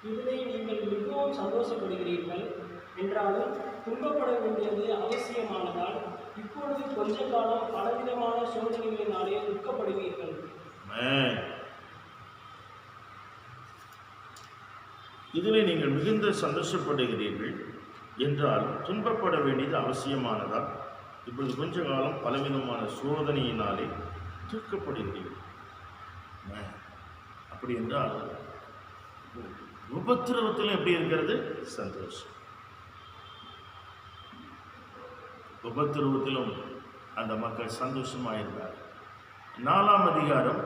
இதிலே நீங்கள் மிகவும் சந்தோஷப்படுகிறீர்கள் என்றாலும் துன்பப்பட வேண்டியது அவசியமானதால் இப்பொழுது கொஞ்ச காலம் பலவிதமான சோதனைகளினாலே துக்கப்படுவீர்கள். இதிலே நீங்கள் மிகுந்த சந்தோஷப்படுகிறீர்கள் என்றால் துன்பப்பட வேண்டியது அவசியமானதால் இப்பொழுது கொஞ்ச காலம் பலவிதமான சோதனையினாலே துக்கப்படுகிறீர்கள். அப்படி என்றால் உபத்திரவத்தில் எப்படி இருக்கிறது? சந்தோஷம். உபத்திரவத்திலும் அந்த மக்கள் சந்தோஷமாக இருந்தார். 4ஆம் அதிகாரம்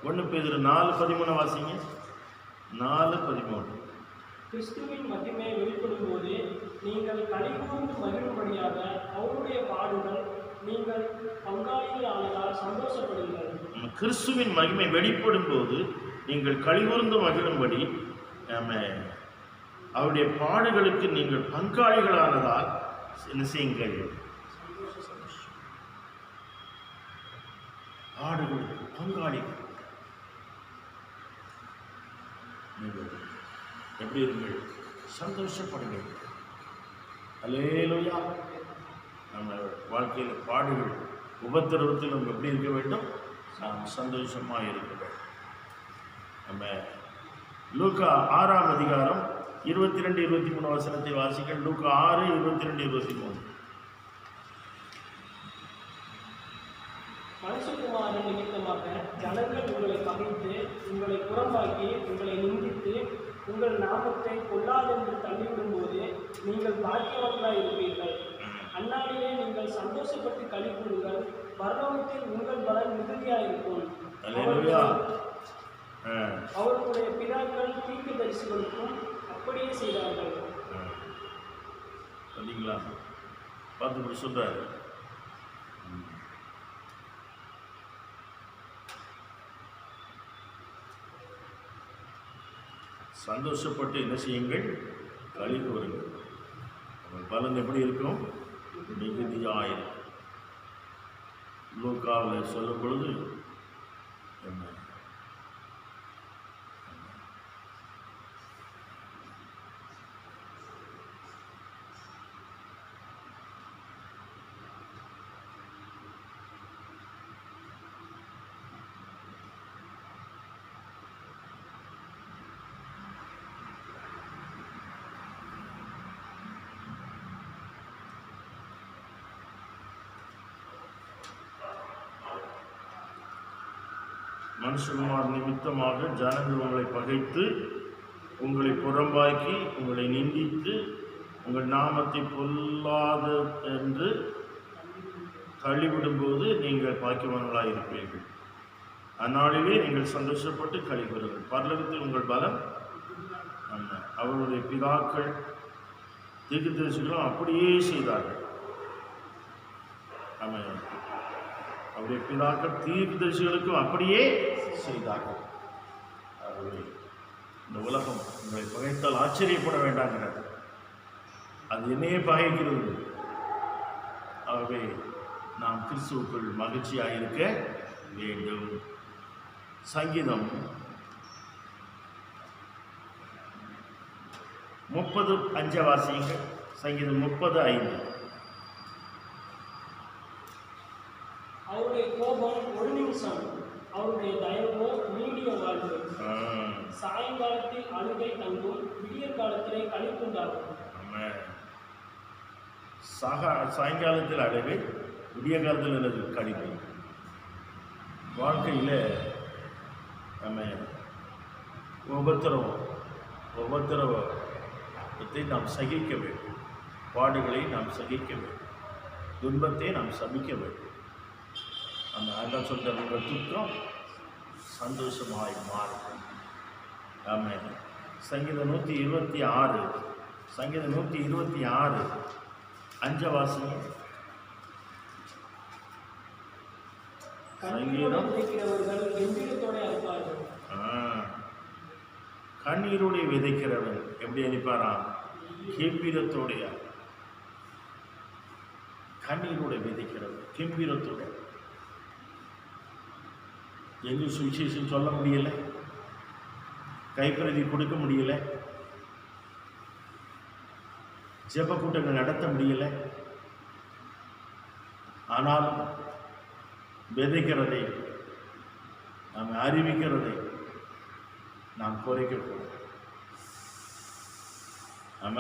1 பேதுரு 4:13 வாசிங்க. 4:13. கிறிஸ்துவின் மகிமை வெளிப்படும் போது நீங்கள் களிகூர்ந்து மகிழும்படியாக அவருடைய பாடுகள் நீங்கள் பங்காளிகள் ஆனதால் சந்தோஷப்படுங்கள். கிறிஸ்துவின் மகிமை வெளிப்படும் போது நீங்கள் களிகூர்ந்து மகிழும்படி அவருடைய பாடுகளுக்கு நீங்கள் பங்காளிகளானதால் என்ன செய்யுங்கள்? பாடுகளுக்கு பங்காளிகள். நீங்கள் எப்படி இருங்கள்? சந்தோஷப்படுங்கள். அல்லேலூயா. நம்ம வாழ்க்கையில் பாடுகள் உபத்திரவத்தில் நம்ம எப்படி இருக்க வேண்டும்? நாம் சந்தோஷமாக இருக்க வேண்டும். நம்ம லூக்கா 6ஆம் அதிகாரம் 22-23 வசனத்தை வாசிங்கள். லூக்கா 6:22-23. மனுஷகுமாரன் நிமித்தமாக ஜனங்கள் உங்களை பகைத்து உங்களை புறம்பாக்கி உங்களை நிந்தித்து உங்கள் நாமத்தை கொள்ளாதென்று தள்ளிவிடும்போது நீங்கள் பாக்கியவர்களாக இருப்பீர்கள். அந்நாளிலே நீங்கள் சந்தோஷப்பட்டு களி கூறுங்கள். பரலோகத்தில் உங்கள் பலன் மிகுதியாக இருக்கும். அவர்களுடைய பிதாக்கள் தீர்க்கதரிசிகளுக்கும் அப்படியே செய்தார்கள். சரிங்களா? பார்த்து சொல்றாரு. சந்தோஷப்பட்டு என்ன செய்யுங்கள்? களி கூறுங்கள். பலன் எப்படி இருக்கும்? மிகுதியாயிருக்கும். லூக்காவில் சொல்லும் பொழுது என்ன, மனுஷகுமார் நிமித்தமாக ஜனங்கள் உங்களை பகைத்து உங்களை புறம்பாக்கி உங்களை நிந்தித்து உங்கள் நாமத்தை பொல்லாத என்று தள்ளிவிடும்போது நீங்கள் பாக்கியவான்களாக இருப்பீர்கள். அந்நாளிலே நீங்கள் சந்தோஷப்பட்டு கழிவுறுங்கள். பரலோகத்தில் உங்கள் பலம் அல்ல. அவருடைய பிதாக்கள் தீர்க்கதரிசிகளும் அப்படியே செய்தார்கள். ஆமாம், அவருடைய பிதாக்கள் தீர்க்கதரிசிகளுக்கும் அப்படியே செய்தார்கள். ஆகவே இந்த உலகம் உங்களை பகைத்தால் ஆச்சரியப்பட வேண்டாங்கிறது. அது என்னையே பகைக்கிறது. ஆகவே நாம் கிறிஸ்துவுக்குள் மகிழ்ச்சியாக இருக்க வேண்டும். சங்கீதம் 30:5 வாசிங்க. சங்கீதம் 30:5. அவருடைய கோபம் ஒரு நிமிஷம், அவருடைய தயவோ நீடிய வாழ்வு. சாயங்காலத்தில் அழுகை தங்கும், விடியற் காலத்திலே களிப்புண்டாகும். சாயங்காலத்தில் அழுகை, விடிய காலத்தில் எனது கழிப்பு. வாழ்க்கையில் நம்ம உபத்திரவத்தை நாம் சகிக்க வேண்டும். பாடுகளை நாம் சகிக்க வேண்டும். துன்பத்தை நாம் சபிக்க வேண்டும். அந்த அதான் சொல்கிற உங்கள் துக்கம் சந்தோஷமாய் மாறும். ஆமாம். சங்கீதம் 126, சங்கீதம் 126 5 வாசிங்க. சங்கீதம் கண்ணீரோடு விதைக்கிறவன் எப்படி அனுப்பாராம்? கெம்பீரத்தோடைய. கண்ணீரோடு விதைக்கிறவன் கெம்பீரத்தோட. எங்கு சுவிசேஷம் சொல்ல முடியலை, கைப்பிரதி கொடுக்க முடியலை, ஜெப கூட்டங்கள் நடத்த முடியலை. ஆனால் விதைக்கிறதை நாம் அறிவிக்கிறதை நாம் குறைக்கக்கூடாது. நம்ம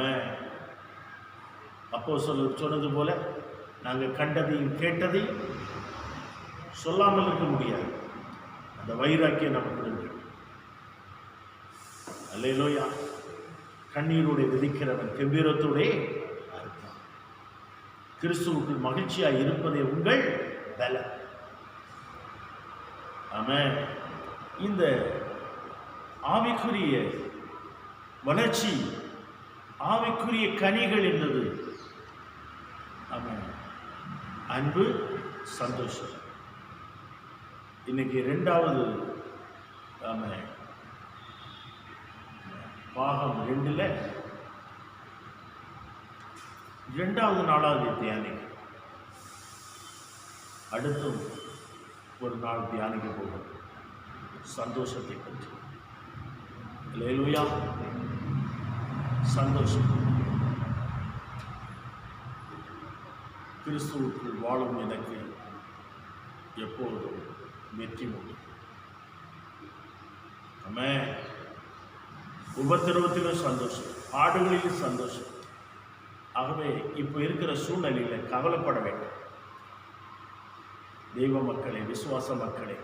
அப்போஸ்தலர் சொன்னது போல நாங்கள் கண்டதையும் கேட்டதையும் சொல்லாமல் இருக்க முடியாது. அந்த வைராக்கியம் நமக்கு இருக்கு. அல்லேலூயா. கண்ணீரோடு விதிக்கிறவன் கெம்பீரத்தோடே அறுப்பான். கிறிஸ்துவுக்குள் மகிழ்ச்சியாய் இருப்பதே உங்கள் பலம். ஆமென். இந்த ஆவிக்குரிய வளர்ச்சி, ஆவிக்குரிய கனிகள் என்பது ஆமென் அன்பு, சந்தோஷம். இன்னைக்கு 2வது ஆமென் பாகம் 2ல் 2வது 4வது தியானிக்க, அடுத்தும் ஒரு நாள் தியானிக்க போகும் சந்தோஷத்தை பற்றி. அல்லேலூயா. சந்தோஷம். கிறிஸ்துவுக்குள் வாழும் எனக்கு எப்பொழுதும் வெற்றி உண்டு. ஆமென். உபத்திரவத்திலும் சந்தோஷம், பாடுகளிலும் சந்தோஷம். ஆகவே இப்போ இருக்கிற சூழ்நிலையில் கவலைப்பட வேண்டும். தெய்வ மக்களே, விசுவாச மக்களே,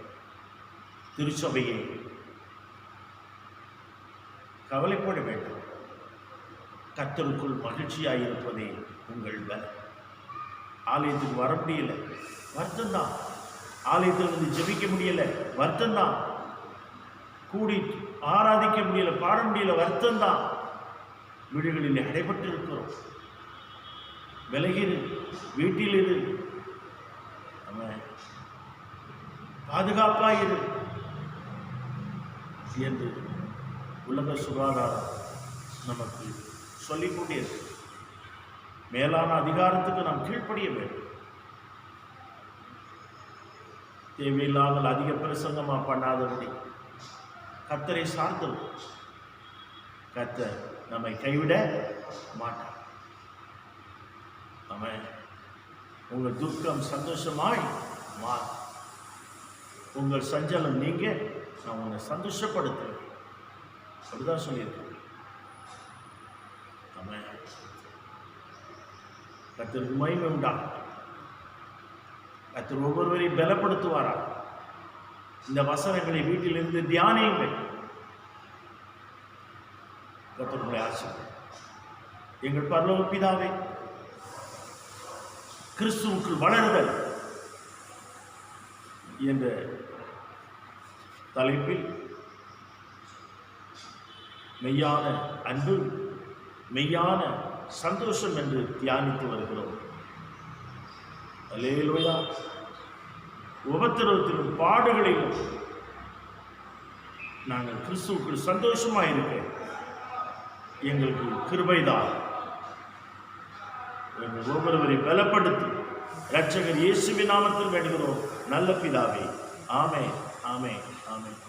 திருச்சபையை கவலைப்பட வேண்டும். கர்த்தருக்குள் மகிழ்ச்சியாக இருப்பதே உங்கள் பலம். ஆலயத்துக்கு வர முடியல, வருத்தம்தான். ஆலயத்தில் வந்து ஜெபிக்க முடியல, வருத்தம்தான். கூடி ஆராதிக்க முடியல, பாட முடியல, வருத்தம்தான். வீடுகளில் அடைபட்டு இருக்கிறோம். விலகிரு, வீட்டில் இரு, நம்ம பாதுகாப்பாயிரு என்று உலக சுகாதாரம் நமக்கு சொல்லிக்கொண்டே இருக்கு. மேலான அதிகாரத்துக்கு நாம் கீழ்ப்படிய வேண்டும். தேவையில்லாமல் அதிக பிரசங்கமா பண்ணாதபடி கர்த்தரை சார்ந்தோம். கர்த்தர் நம்மை கைவிட மாட்டார். ஆமென். உங்கள் துக்கம் சந்தோஷமாய் மாறும். உங்கள் சஞ்சலம் நீங்க நான் உங்களை சந்தோஷப்படுத்துவேன். அப்படிதான் சொல்லியிருக்கேன். ஆமென். கர்த்தருக்கு மகிமை உண்டாகும். கர்த்தர் ஒவ்வொருவரையும் பலப்படுத்துவாரா. இந்த வசனங்களை வீட்டிலிருந்து தியானியுங்கள். கர்த்தர் உங்களை ஆசீர்வதிப்பார். எங்கள் பரலோக பிதாவே, கிறிஸ்துவுக்குள் வளருதல் என்ற தலைப்பில் மெய்யான அன்பு, மெய்யான சந்தோஷம் என்று தியானித்து வருகிறோம். அல்லேலூயா. உபத்திரவத்திலும் பாடுகளிலும் நாங்கள் கிறிஸ்துவுக்குள் சந்தோஷமாக இருக்க எங்களுக்கு கிருபைதான். எங்கள் ஒவ்வொருவரை பலப்படுத்தி இரட்சகர் இயேசுவின் நாமத்தில் வேண்டுகிறோம் நல்ல பிதாவே. ஆமென், ஆமென், ஆமென்.